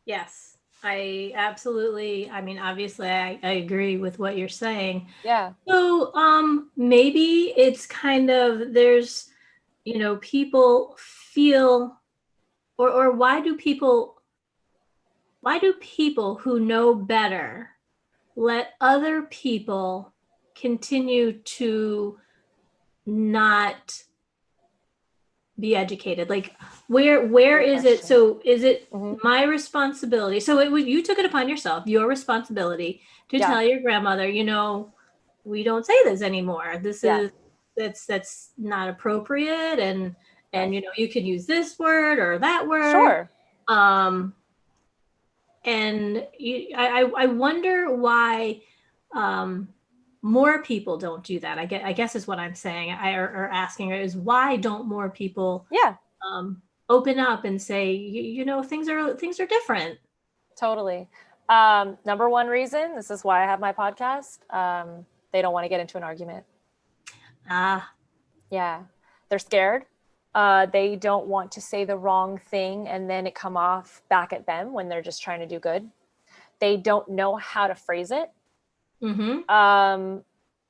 Yes. I absolutely, I mean, obviously I agree with what you're saying. Yeah. So, maybe it's kind of, there's, people feel, or why do people who know better let other people continue to not be educated? Like, where Great is it? question. So is it Hmm. my responsibility? So you took it upon yourself, your responsibility to Yeah. tell your grandmother, we don't say this anymore. This Yeah. is that's not appropriate, and Right. you can use this word or that word. Sure. Um and I wonder why um more people don't do that. I guess is what I'm saying. Or asking is, why don't more people Yeah. um, open up and say, things are different. Totally. Number one reason, this is why I have my podcast. They don't want to get into an argument. Ah, Yeah. They're scared. They don't want to say the wrong thing and then it come off back at them when they're just trying to do good. They don't know how to phrase it. mm-hmm, Um,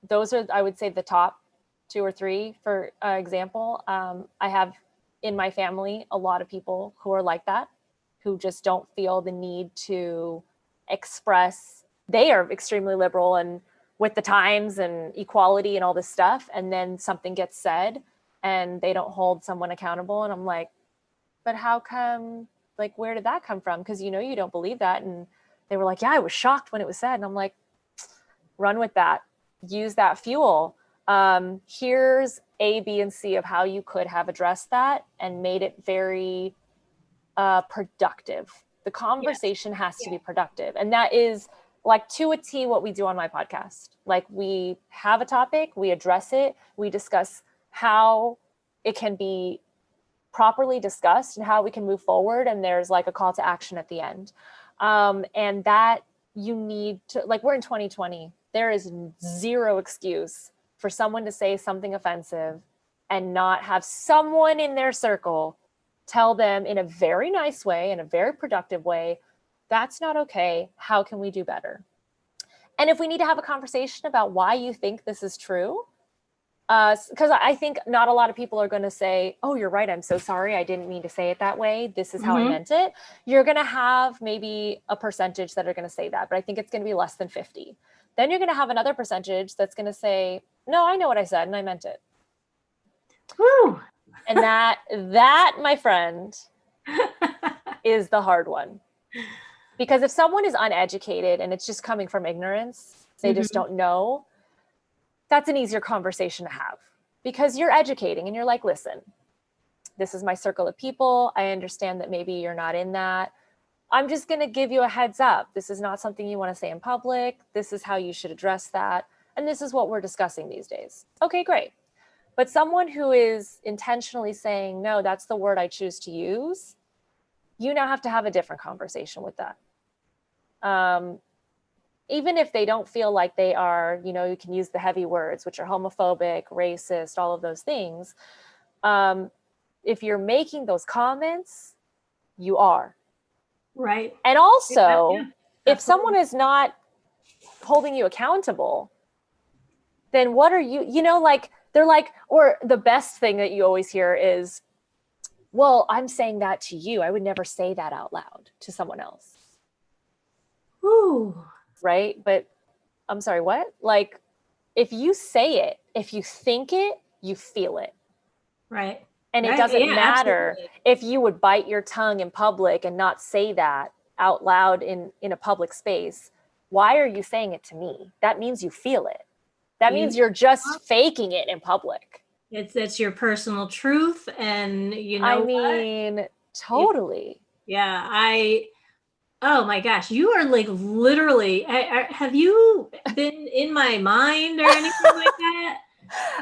those are, I would say, the top two or three. For example, I have in my family a lot of people who are like that, who just don't feel the need to express. They are extremely liberal and with the times and equality and all this stuff, and then something gets said and they don't hold someone accountable, and I'm like, but how come? Like, where did that come from? Because you don't believe that. And they were like, yeah, I was shocked when it was said. And I'm like, run with that, use that fuel. Here's A, B, and C of how you could have addressed that and made it very productive. The yes, conversation has to yeah, be productive. And that is like to a T what we do on my podcast. Like, we have a topic, we address it, we discuss how it can be properly discussed and how we can move forward. And there's like a call to action at the end. And that you need to, like, we're in 2020. There is zero excuse for someone to say something offensive and not have someone in their circle tell them in a very nice way, in a very productive way, that's not okay. How can we do better? And if we need to have a conversation about why you think this is true, because I think not a lot of people are going to say, oh, you're right, I'm so sorry, I didn't mean to say it that way, this is how I mm-hmm, meant it. You're going to have maybe a percentage that are going to say that, but I think it's going to be less than 50. Then you're going to have another percentage that's going to say, no, I know what I said and I meant it. woo. And that my friend is the hard one. Because if someone is uneducated and it's just coming from ignorance, they just Mm-hmm. don't know, that's an easier conversation to have, because you're educating and you're like, listen, this is my circle of people. I understand that maybe you're not in that. I'm just going to give you a heads up. This is not something you want to say in public. This is how you should address that. And this is what we're discussing these days. Okay, great. But someone who is intentionally saying, no, that's the word I choose to use, you now have to have a different conversation with that. Even if they don't feel like they are, you can use the heavy words, which are homophobic, racist, all of those things. If you're making those comments, you are. Right. And Yeah, also, if someone absolutely. is not holding you accountable, then what are like, they're like, or the best thing that you always hear is, well, I'm saying that to you. I would never say that out loud to someone else. Ooh, Right. But I'm sorry, what? Like, if you say it, if you think it, you feel it. right. And it Right. doesn't Yeah, matter absolutely. if you would bite your tongue in public and not say that out loud in a public space. Why are you saying it to me? That means you feel it. That You means you're just faking it in public. it's your personal truth, and you I know what? mean, It, totally. yeah, oh my gosh, you are like literally, have you been in my mind or anything like that?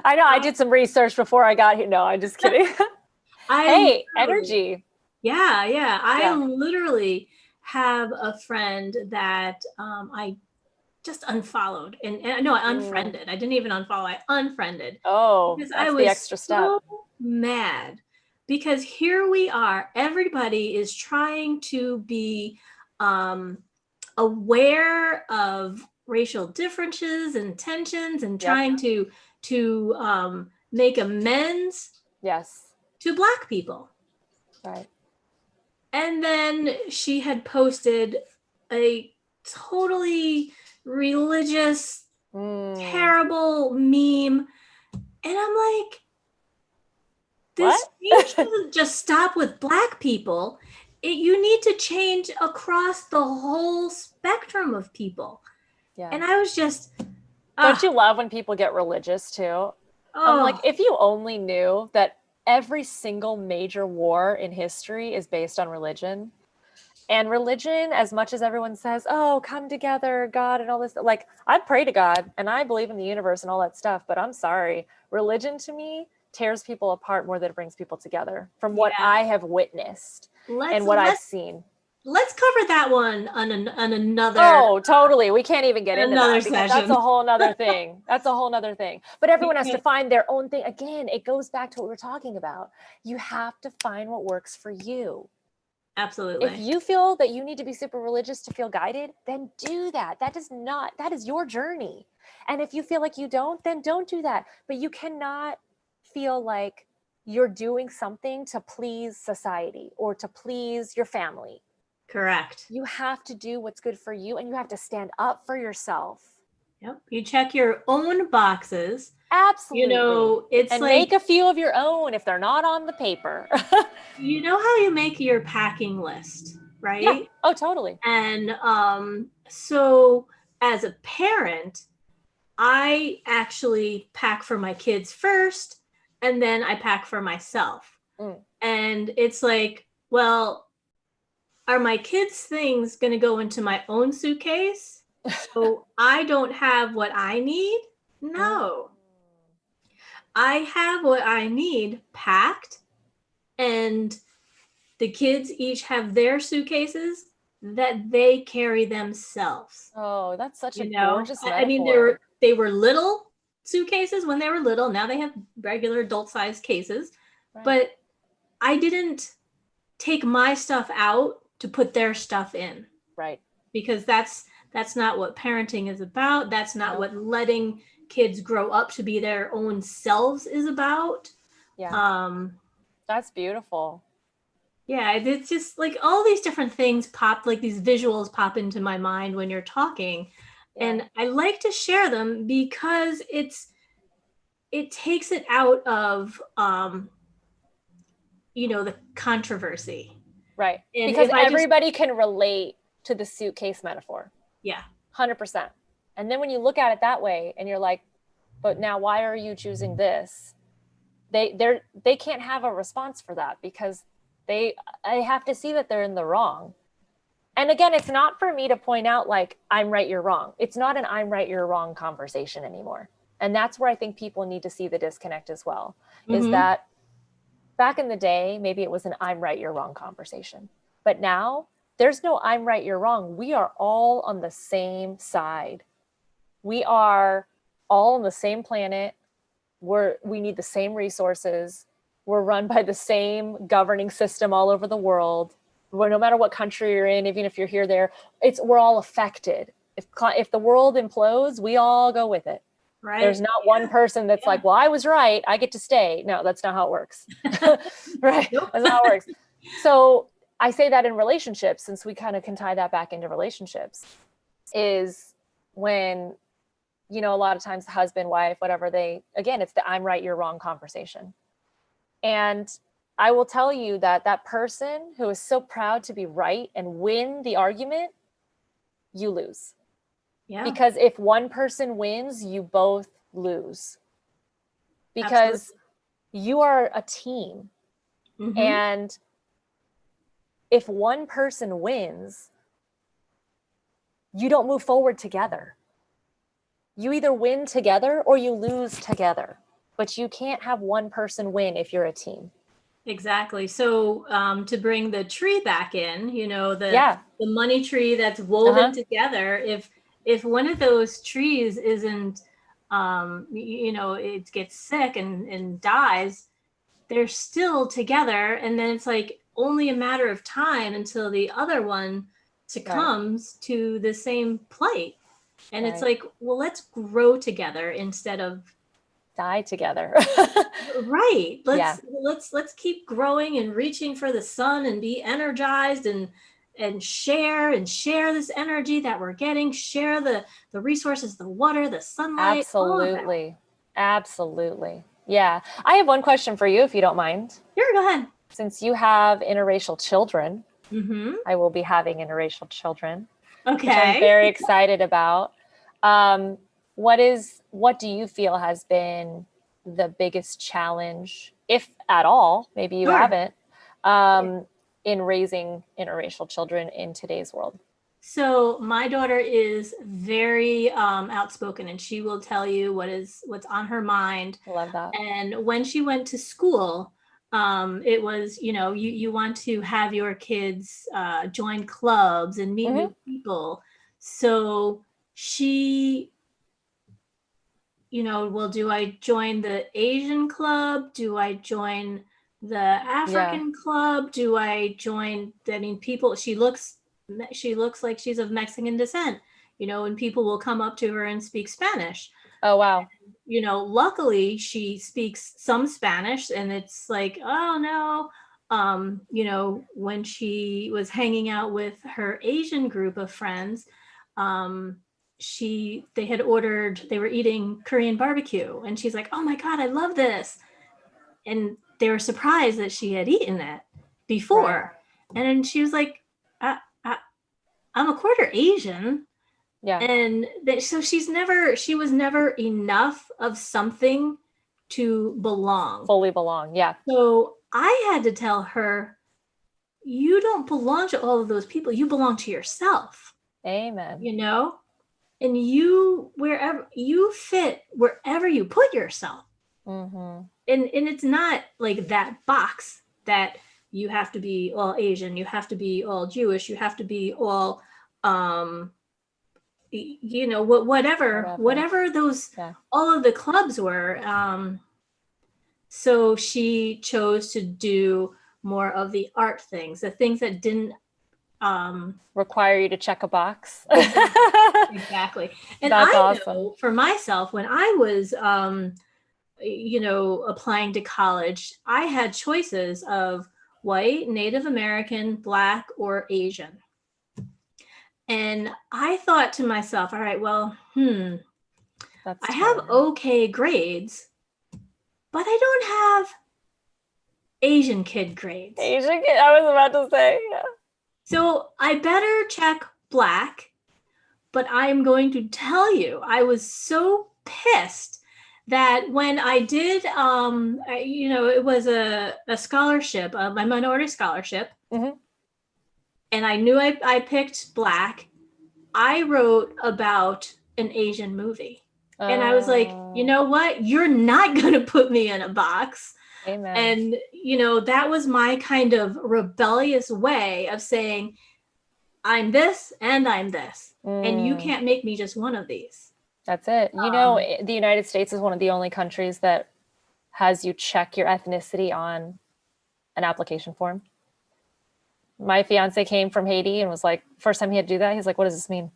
I know I I, did some research before I got here. No, I'm just kidding. I Hey, literally, energy. yeah, yeah, I Yeah. literally have a friend that I just unfollowed, and no, I Mm. unfriended. I didn't even unfollow, I unfriended Oh, because I that's the was extra step. so mad, because here we are, everybody is trying to be um, aware of racial differences and tensions and Yep. trying to make amends Yes. to Black people. Right. And then she had posted a totally religious, Mm. terrible meme. And I'm like, What? this change doesn't just stop with Black people. You need to change across the whole spectrum of people. Yeah. And I was just, Don't ah, you love when people get religious too? I'm like, oh, if you only knew that every single major war in history is based on religion. And religion, as much as everyone says, oh, come together, God, and all this, like, I pray to God and I believe in the universe and all that stuff, but I'm sorry. Religion to me tears people apart more than it brings people together from what yeah. I have witnessed Let's and what I've let's seen. let's cover that one on Oh, totally. We can't even get into another that because that's session. a whole nother thing. That's a whole nother thing. But everyone has to find their own thing. Again, it goes back to what we're talking about. You have to find what works for you. If Absolutely. you feel that you need to be super religious to feel guided, then do that. That is your journey. And if you feel like you don't, then don't do that. But you cannot feel like you're doing something to please society or to please your family. Correct. You have to do what's good for you and you have to stand up for yourself. Yep. You check your own boxes. Absolutely. It's And make like, a few of your own if they're not on the paper. you know how you make your packing list, Yeah. right? Oh, totally. And so as a parent, I actually pack for my kids first, and then I pack for myself. Mm. And it's like, well, are my kids' things going to go into my own suitcase? So I don't have what I need? Mm. No. I have what I need packed, and the kids each have their suitcases that they carry themselves. Oh, that's such a You know, gorgeous I mean, metaphor. they were little suitcases when they were little. Now they have regular adult sized cases, Right. but I didn't take my stuff out to put their stuff in, Right. because that's not what parenting is about. That's not Nope. what letting kids grow up to be their own selves is about. Yeah. Um, That's beautiful. yeah, it's just like all these different things pop, like these visuals pop into my mind when you're talking. Yeah. And I like to share them because it takes it out of the controversy. Right. And Because if I just everybody can relate to the suitcase metaphor. yeah, 100%. And then when you look at it that way and you're like, but now why are you choosing this? They can't have a response for that because I have to see that they're in the wrong. And again, it's not for me to point out like I'm right, you're wrong. It's not an I'm right, you're wrong conversation anymore. And that's where I think people need to see the disconnect as well. Is mm-hmm, that back in the day, maybe it was an I'm right, you're wrong conversation. But now there's no I'm right, you're wrong. We are all on the same side. We are all on the same planet. We need the same resources. We're run by the same governing system all over the world. Where no matter what country you're in, even if you're here, there, we're all affected. If the world implodes, we all go with it. right, There's not one person that's yeah. like, well, I was right, I get to stay. No, that's not how it works. Right? Nope. That's not how it works. So I say that in relationships, since we kind of can tie that back into relationships, is when, a lot of times the husband, wife, whatever, it's the I'm right, you're wrong conversation. And I will tell you that that person who is so proud to be right and win the argument, you lose. Yeah, Because if one person wins, you both lose. Because absolutely. you are a team. Mm-hmm. And if one person wins, you don't move forward together. You either win together or you lose together. But you can't have one person win if you're a team. Exactly. So to bring the tree back in, Yeah. the money tree that's woven Uh-huh. together, if one of those trees isn't it gets sick and dies, they're still together, and then it's like only a matter of time until the other one Right. succumbs to the same plight. And it's Right. like, well, let's grow together instead of Die together. right. Yeah. Let's keep growing and reaching for the sun and be energized and share this energy that we're getting, share the resources, the water, the sunlight, all of that. Absolutely. Absolutely. Yeah. I have one question for you, if you don't mind. Sure, go ahead. Since you have interracial children, Mm-hmm. I will be having interracial children, which I'm Okay. very excited about. Um, what do you feel has been the biggest challenge, if at all, maybe you Sure. haven't, um, in raising interracial children in today's world? So my daughter is very outspoken, and she will tell you what's on her mind. I love that. And when she went to school, it was, you want to have your kids join clubs and meet Hmm. new people. So she, well, do I join the Asian club? Do I join the Yeah. African club? Do I join, I mean, people, she looks like she's of Mexican descent, and people will come up to her and speak Spanish. Oh, wow. Luckily she speaks some Spanish, and it's like, oh no. When she was hanging out with her Asian group of friends, they were eating Korean barbecue, and she's like, oh my God, I love this. And they were surprised that she had eaten it Right. before. And then she was like, I, I'm a quarter Asian. Yeah. And so she was never enough of something to belong. Fully belong. Yeah. So I had to tell her, you don't belong to all of those people. You belong to yourself, Amen. you know? And wherever you fit, wherever you put yourself. Hmm. And it's not like that box that you have to be all Asian, you have to be all Jewish, you have to be all whatever Whatever. whatever those Yeah. all of the clubs were. So she chose to do more of the art things, the things that didn't Require you to check a box. exactly, exactly. And That's I awesome. know for myself, when I was applying to college, I had choices of white, Native American, Black, or Asian. And I thought to myself, all right, well, That's I have terrible. okay grades, but I don't have Asian kid grades. Asian kid, I was about to say. Yeah. So I better check Black, but I am going to tell you, I was so pissed that when I did, it was a scholarship, my minority scholarship, Hmm. and I knew I picked Black. I wrote about an Asian movie. And I was like, you Oh, know what? You're not going to put me in a box. amen. And, that was my kind of rebellious way of saying, I'm this and I'm this. And you Mm, can't make me just one of these. that's it. Um, The United States is one of the only countries that has you check your ethnicity on an application form. My fiance came from Haiti and was like, first time he had to do that, he's like, what does this mean?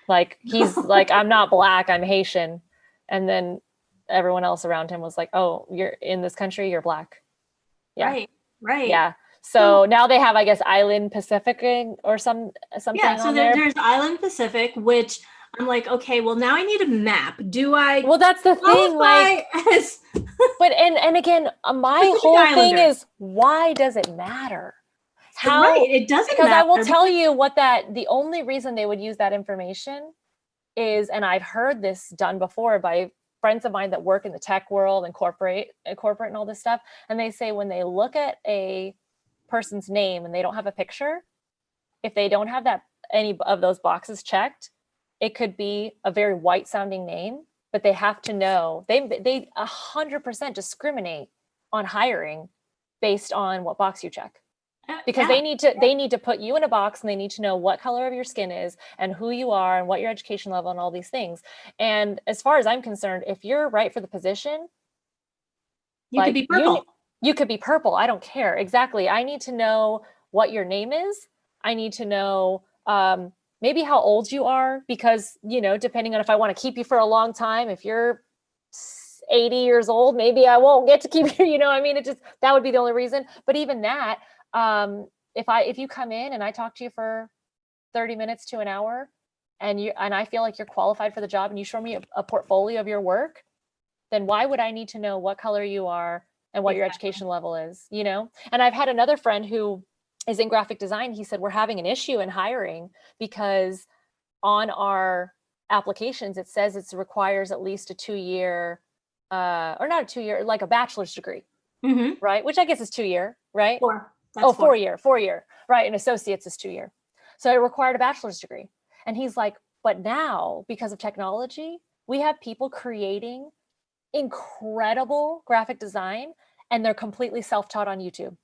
Like, he's like, I'm not Black, I'm Haitian. And then everyone else around him was like, oh, you're in this country, you're Black. Yeah. right, right. Yeah. So So now they have, I guess, Island Pacific or yeah, something so on there. there's Island Pacific, which I'm like, okay, well now I need a map. Do I Well, that's the thing. qualify Like, as but and again, my Pacific whole thing Islander? is, why does it matter? Right, How? it doesn't Because I will matter tell because you the only reason they would use that information is, and I've heard this done before by friends of mine that work in the tech world and corporate and all this stuff, and they say when they look at a person's name and they don't have a picture, if they don't have that any of those boxes checked, it could be a very white sounding name, but they have to know they 100% discriminate on hiring based on what box you check, because yeah, they need to put you in a box, and they need to know what color of your skin is and who you are and what your education level and all these things. And as far as I'm concerned, if you're right for the position, you could like be purple. you could be purple, I don't care. Exactly. I need to know what your name is. I need to know maybe how old you are, because, depending on if I want to keep you for a long time, if you're 80 years old, maybe I won't get to keep you, I mean, that would be the only reason. But even that, if you come in and I talk to you for 30 minutes to an hour, and I feel like you're qualified for the job, and you show me a portfolio of your work, then why would I need to know what color you are and what your Exactly. education level is, And I've had another friend who is in graphic design. He said, we're having an issue in hiring because on our applications, it says it requires at least a 2-year, or not a 2-year, like a bachelor's degree, Mm-hmm. right? Which I guess is 2-year, right? 4. Oh, That's 4. 4-year, right? And associates is 2-year. So it required a bachelor's degree. And he's like, but now, because of technology, we have people creating incredible graphic design, and they're completely self-taught on YouTube.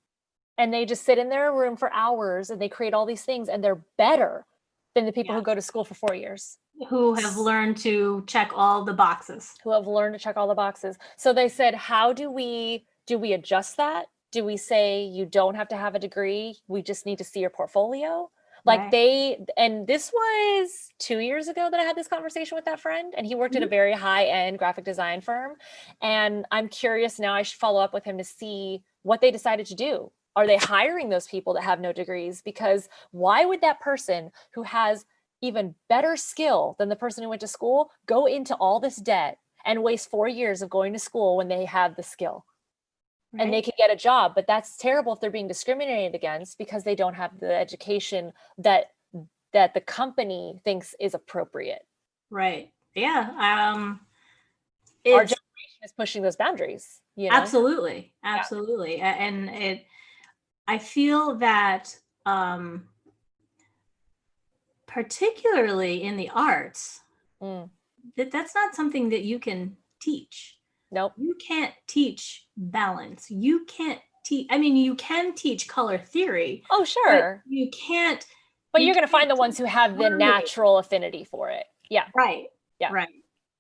And they just sit in their room for hours and they create all these things, and they're better than the people who go to school for 4 years. Who have learned to check all the boxes. Who have learned to check all the boxes. So they said, how do we adjust that? Do we say you don't have to have a degree? We just need to see your portfolio? Like Right. and this was 2 years ago that I had this conversation with that friend, and he worked at a Mhm. very high-end graphic design firm. And I'm curious now, I should follow up with him to see what they decided to do. Are they hiring those people that have no degrees? Because why would that person who has even better skill than the person who went to school go into all this debt and waste 4 years of going to school when they have the skill? And they Right. could get a job, but that's terrible if they're being discriminated against because they don't have the education that the company thinks is appropriate. Right. Yeah. Our It's generation is pushing those boundaries, absolutely, Yeah. absolutely, and I feel that particularly in the arts, Mm. that's not something that you can teach. Nope. You can't teach balance. You can't teach. I mean, you can teach color theory, Oh, but sure. you can't. But You you're going to can't find the ones teach who have the harmony. natural affinity for it. Yeah. Right. Yeah. Right.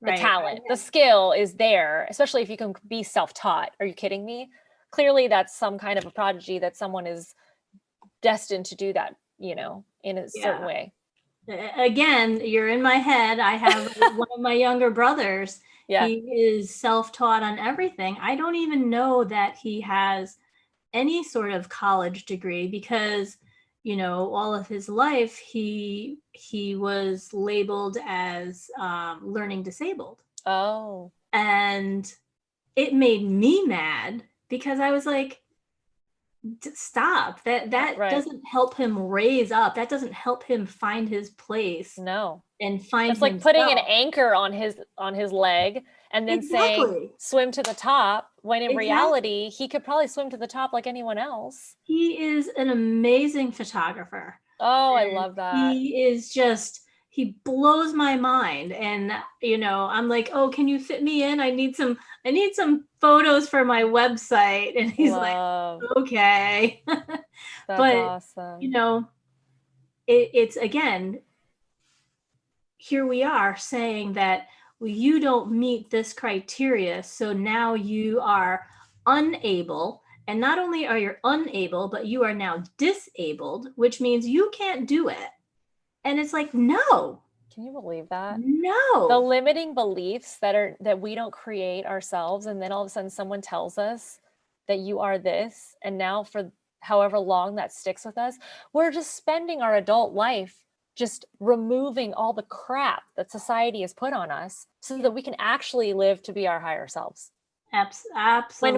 The Right. talent, the skill is there, especially if you can be self-taught. Are you kidding me? Clearly that's some kind of a prodigy, that someone is destined to do that, in a certain Yeah. way. Again, you're in my head. I have one of my younger brothers. Yeah. He is self-taught on everything. I don't even know that he has any sort of college degree because, all of his life he was labeled as learning disabled, Oh, and it made me mad because I was like, stop. That right. doesn't help him raise up. That doesn't help him find his place No. and find It's like putting an himself. anchor on his leg and then saying Exactly. swim to the top, when in Exactly. reality he could probably swim to the top like anyone else. He is an amazing photographer. Oh, I And love that. he is just, he blows my mind. And, I'm like, oh, can you fit me in? I need some photos for my website. And he's like, Love. okay. That's But, you awesome. know, it's again, here we are saying that, well, you don't meet this criteria, so now you are unable. And not only are you unable, but you are now disabled, which means you can't do it. And it's like, no, Can you believe that? The no. limiting beliefs that we don't create ourselves, and then all of a sudden someone tells us that you are this, and now for however long that sticks with us, we're just spending our adult life just removing all the crap that society has put on us so that we can actually live to be our higher selves. When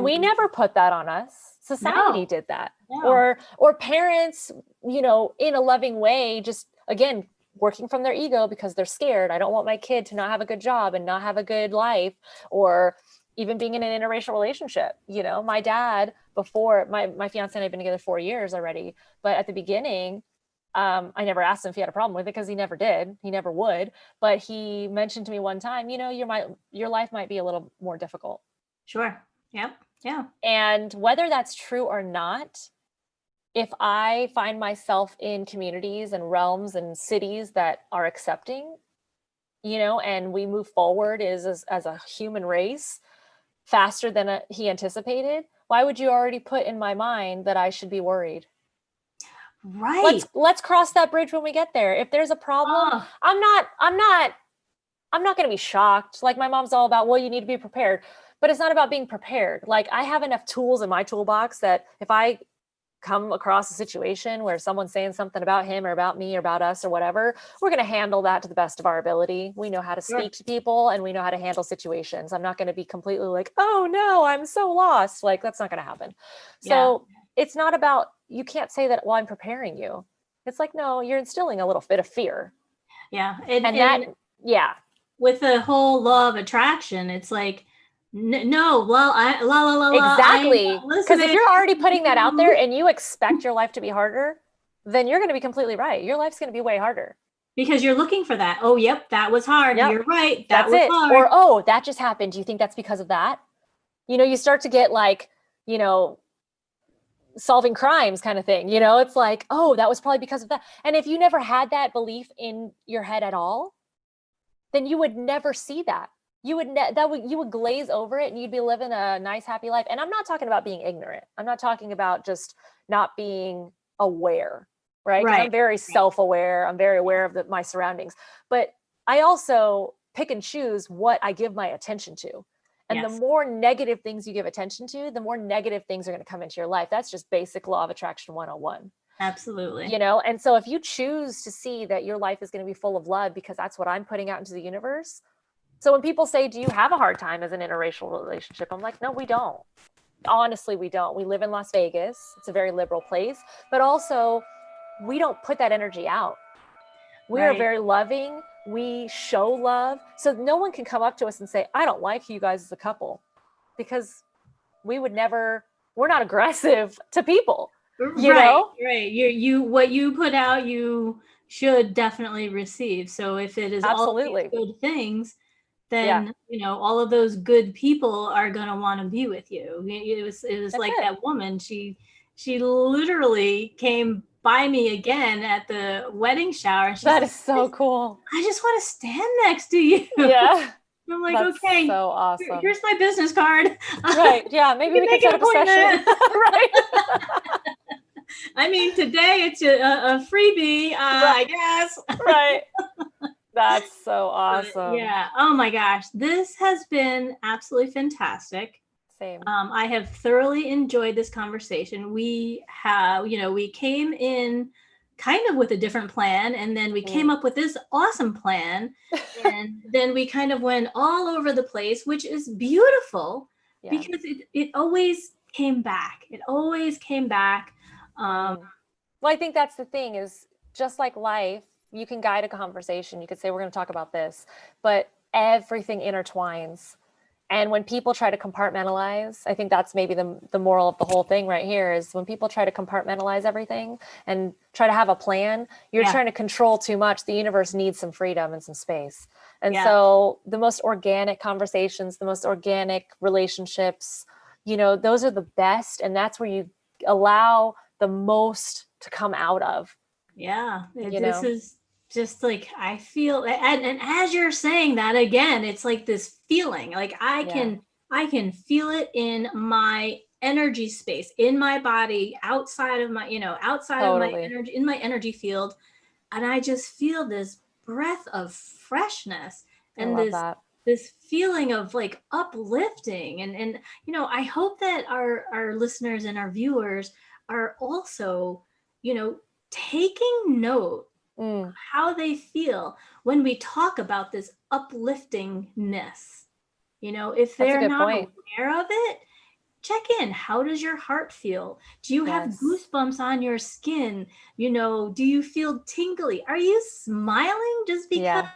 we Absolutely. never put that on us, society No, did that. no. Or parents, in a loving way, just again working from their ego because they're scared. I don't want my kid to not have a good job and not have a good life, or even being in an interracial relationship. My dad, before my fiance and I have been together 4 years already, but at the beginning, I never asked him if he had a problem with it because he never did. He never would. But he mentioned to me one time, your life might be a little more difficult. Sure. Yep. Yeah. And whether that's true or not, if I find myself in communities and realms and cities that are accepting, and we move forward as a human race faster than he anticipated, why would you already put in my mind that I should be worried? Right. Let's cross that bridge when we get there. If there's a problem, Oh, I'm not going to be shocked. Like my mom's all about, well, you need to be prepared, but it's not about being prepared. Like I have enough tools in my toolbox that if I come across a situation where someone's saying something about him or about me or about us or whatever, we're going to handle that to the best of our ability. We know how to sure. speak to people and we know how to handle situations. I'm not going to be completely like, oh no, I'm so lost. Like that's not going to happen. Yeah. So it's not about, you can't say that, well, I'm preparing you. It's like, no, you're instilling a little bit of fear. Yeah. And that, yeah, with the whole law of attraction, it's like, no, well, I'm exactly. not Because if listening you're already to putting that out there you. and you expect your life to be harder, then you're going to be completely right. Your life's going to be way harder. Because you're looking for that. Oh, yep, that was hard. Yep. You're right. That That's was it. hard. Or, oh, that just happened. Do you think that's because of that? You start to get like, you know, solving crimes kind of thing. It's like, oh, that was probably because of that. And if you never had that belief in your head at all, then you would never see that. You would glaze over it and you'd be living a nice, happy life. And I'm not talking about being ignorant. I'm not talking about just not being aware, right? Because Right. I'm very Right. self-aware. I'm very aware of my surroundings. But I also pick and choose what I give my attention to. And the Yes. more negative things you give attention to, the more negative things are going to come into your life. That's just basic law of attraction 101. Absolutely. And so if you choose to see that your life is going to be full of love because that's what I'm putting out into the universe. So when people say, do you have a hard time as an interracial relationship? I'm like, no, we don't. Honestly, we don't. We live in Las Vegas. It's a very liberal place, but also we don't put that energy out. We are Right. very loving. We show love. So no one can come up to us and say, I don't like you guys as a couple, because we would never, we're not aggressive to people, Right. Right. You what you put out, you should definitely receive. So if it is all of these Absolutely. good things, Yeah, then all of those good people are going to want to be with you. It was that's like it. that woman. She literally came by me again at the wedding shower, and she's That like, is so cool. I just want to stand next to you. Yeah, I'm like, that's okay, so awesome. here's my business card. Right. Yeah. We Maybe can we could make an set up a session. appointment. Right. I mean, today it's a freebie, Right. I guess. Right. That's so But awesome. yeah, oh my gosh, this has been absolutely fantastic. Same. I have thoroughly enjoyed this conversation. We came in kind of with a different plan, and then we came Mm. up with this awesome plan, and then we kind of went all over the place, which is beautiful Yeah. because it always came back. It always came back. Um, Mm. Well, I think that's the thing is just like life, you can guide a conversation. You could say, we're going to talk about this, but everything intertwines. And when people try to compartmentalize, I think that's maybe the moral of the whole thing right here is when people try to compartmentalize everything and try to have a plan, you're yeah, trying to control too much. The universe needs some freedom and some space. And yeah, so the most organic conversations, the most organic relationships, those are the best. And that's where you allow the most to come out of, yeah. you This know? is just like I feel, and as you're saying that again, it's like this feeling. Like Yeah, I can feel it in my energy space, in my body, outside of outside of my totally. energy, in my energy field, and I just feel this breath of freshness I and love this that. this feeling of like uplifting, and I hope that our listeners and our viewers are also you know taking note Mm, how they feel when we talk about this upliftingness. If that's a they're good not point. aware of it, check in. How does your heart feel? Do you have Yes. goosebumps on your skin? Do you feel tingly? Are you smiling just because Yeah.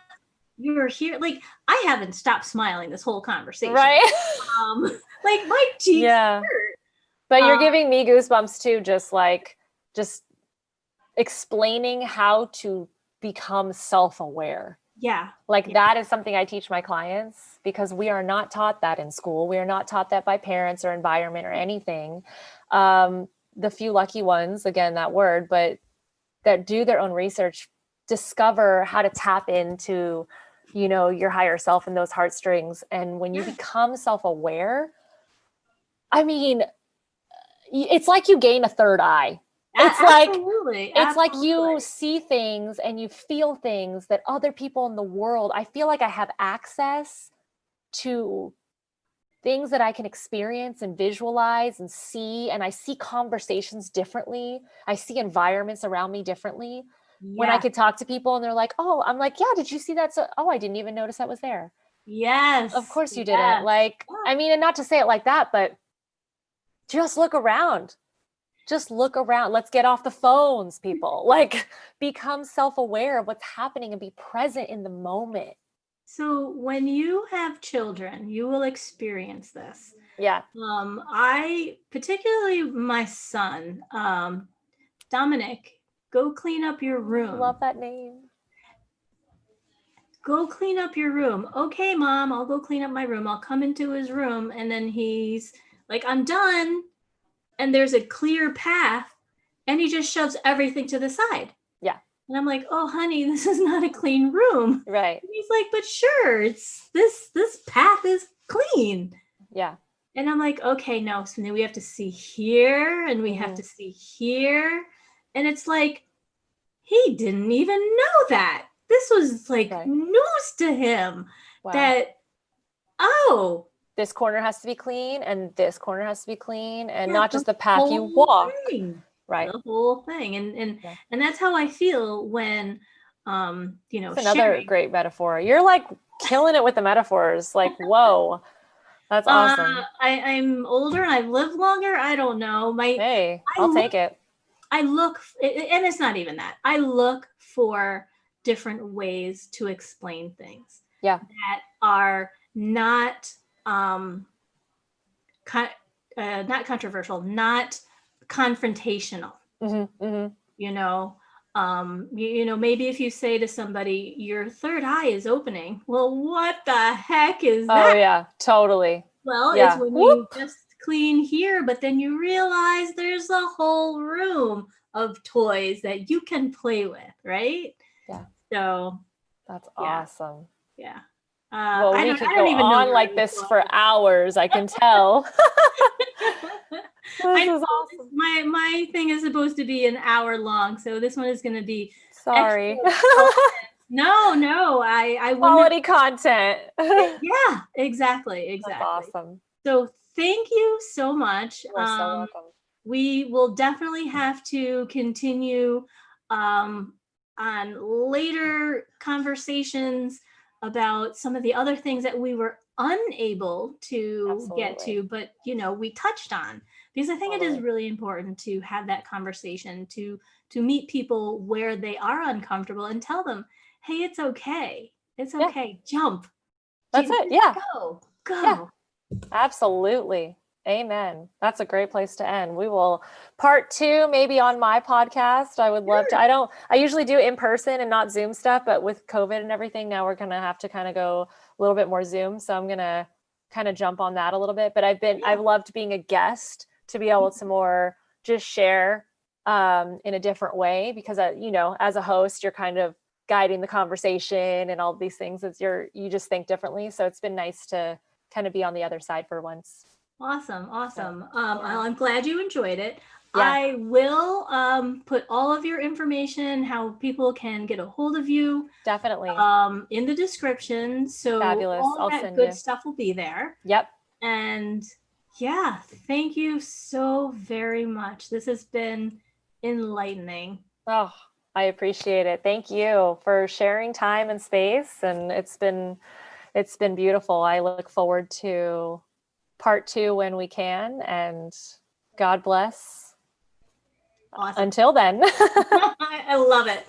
you're here? Like, I haven't stopped smiling this whole conversation. Right. Um, like my cheeks Yeah. hurt. But you're Um, giving me goosebumps too, just explaining how to become self-aware. yeah, Like yeah, that is something I teach my clients because we are not taught that in school. We are not taught that by parents or environment or anything. The few lucky ones, again, that word, but that do their own research, discover how to tap into, your higher self and those heartstrings. And when you yeah, become self-aware, I mean, it's like you gain a third eye. It's like, Absolutely. it's like you Absolutely. see things and you feel things that other people in the world, I feel like I have access to things that I can experience and visualize and see. And I see conversations differently. I see environments around me differently. When I Yes. could talk to people and they're like, oh, I'm like, yeah, did you see that? So, oh, I didn't even notice that was there. Of Yes. course you didn't. Yes. Like, Yeah. I mean, and not to say it like that, but just look around. Just look around. Let's get off the phones, people. Like, become self-aware of what's happening and be present in the moment. So when you have children, you will experience this. Yeah. I particularly my son, Dominic, go clean up your Oh, I room. love that name. Go clean up your room. Okay, mom, I'll go clean up my room. I'll come into his room, and then he's like, I'm done. And there's a clear path, and he just shoves everything to the side. Yeah. And I'm like, oh, honey, this is not a clean room. Right. And he's like, but sure, it's this path is clean. Yeah. And I'm like, okay, no. So then we have to see here and we have Mm-hmm. to see here. And it's like, he didn't even know that. This was like Right. news to him Wow. that, oh, This corner has to be clean and this corner has to be clean, and yeah, not the just the path you whole walk. thing. Right. The whole thing. Yeah. And that's how I feel when That's another sharing. great metaphor. You're like killing it with the metaphors. Like, whoa, that's awesome. I'm older and I've lived longer. I don't know. Hey, I I'll look take it. I look, and it's not even that. I look for different ways to explain things Yeah. that are not con- not controversial, not confrontational. Mm-hmm. Mm-hmm. You know, maybe if you say to somebody, "Your third eye is opening," well, what the heck is Oh that? yeah, totally. Well, it's Yeah. when you Whoop. just clean here, but then you realize there's a whole room of toys that you can play with, right? Yeah, So that's yeah, awesome. yeah. Well, I we don't could I don't go even know on where I like was this going for with hours, I can tell. that. This I know is awesome. my thing is supposed to be an hour long, so this one is going to be extra Sorry. short. No, I wouldn't have. Quality content. That's Yeah, exactly, exactly. awesome. So thank you so much. You are so welcome. We will definitely have to continue um, on later conversations about some of the other things that we were unable to get Absolutely. to, but we touched on, because I think it is Totally. really important to have that conversation, to meet people where they are uncomfortable and tell them, hey, it's okay. It's Yeah, okay. Jump. that's it. Just Yeah. go. Yeah. Go. Absolutely. Amen. That's a great place to end. We will part two, maybe on my podcast. I would love to. Sure. I usually do in person and not Zoom stuff, but with COVID and everything, now we're going to have to kind of go a little bit more Zoom. So I'm going to kind of jump on that a little bit. But I've Yeah. loved being a guest to be able to more just share in a different way, because, as a host, you're kind of guiding the conversation and all these things. You just think differently. So it's been nice to kind of be on the other side for once. Awesome. So Awesome. yeah. I'm glad you enjoyed it. Yeah, I will put all of your information, how people can get a hold of you, definitely. in the description. So Fabulous. all I'll that send good you. stuff will be there. Yep. And yeah, thank you so very much. This has been enlightening. Oh, I appreciate it. Thank you for sharing time and space. And it's been beautiful. I look forward to part two when we can. And God bless. Awesome. Until then. I love it.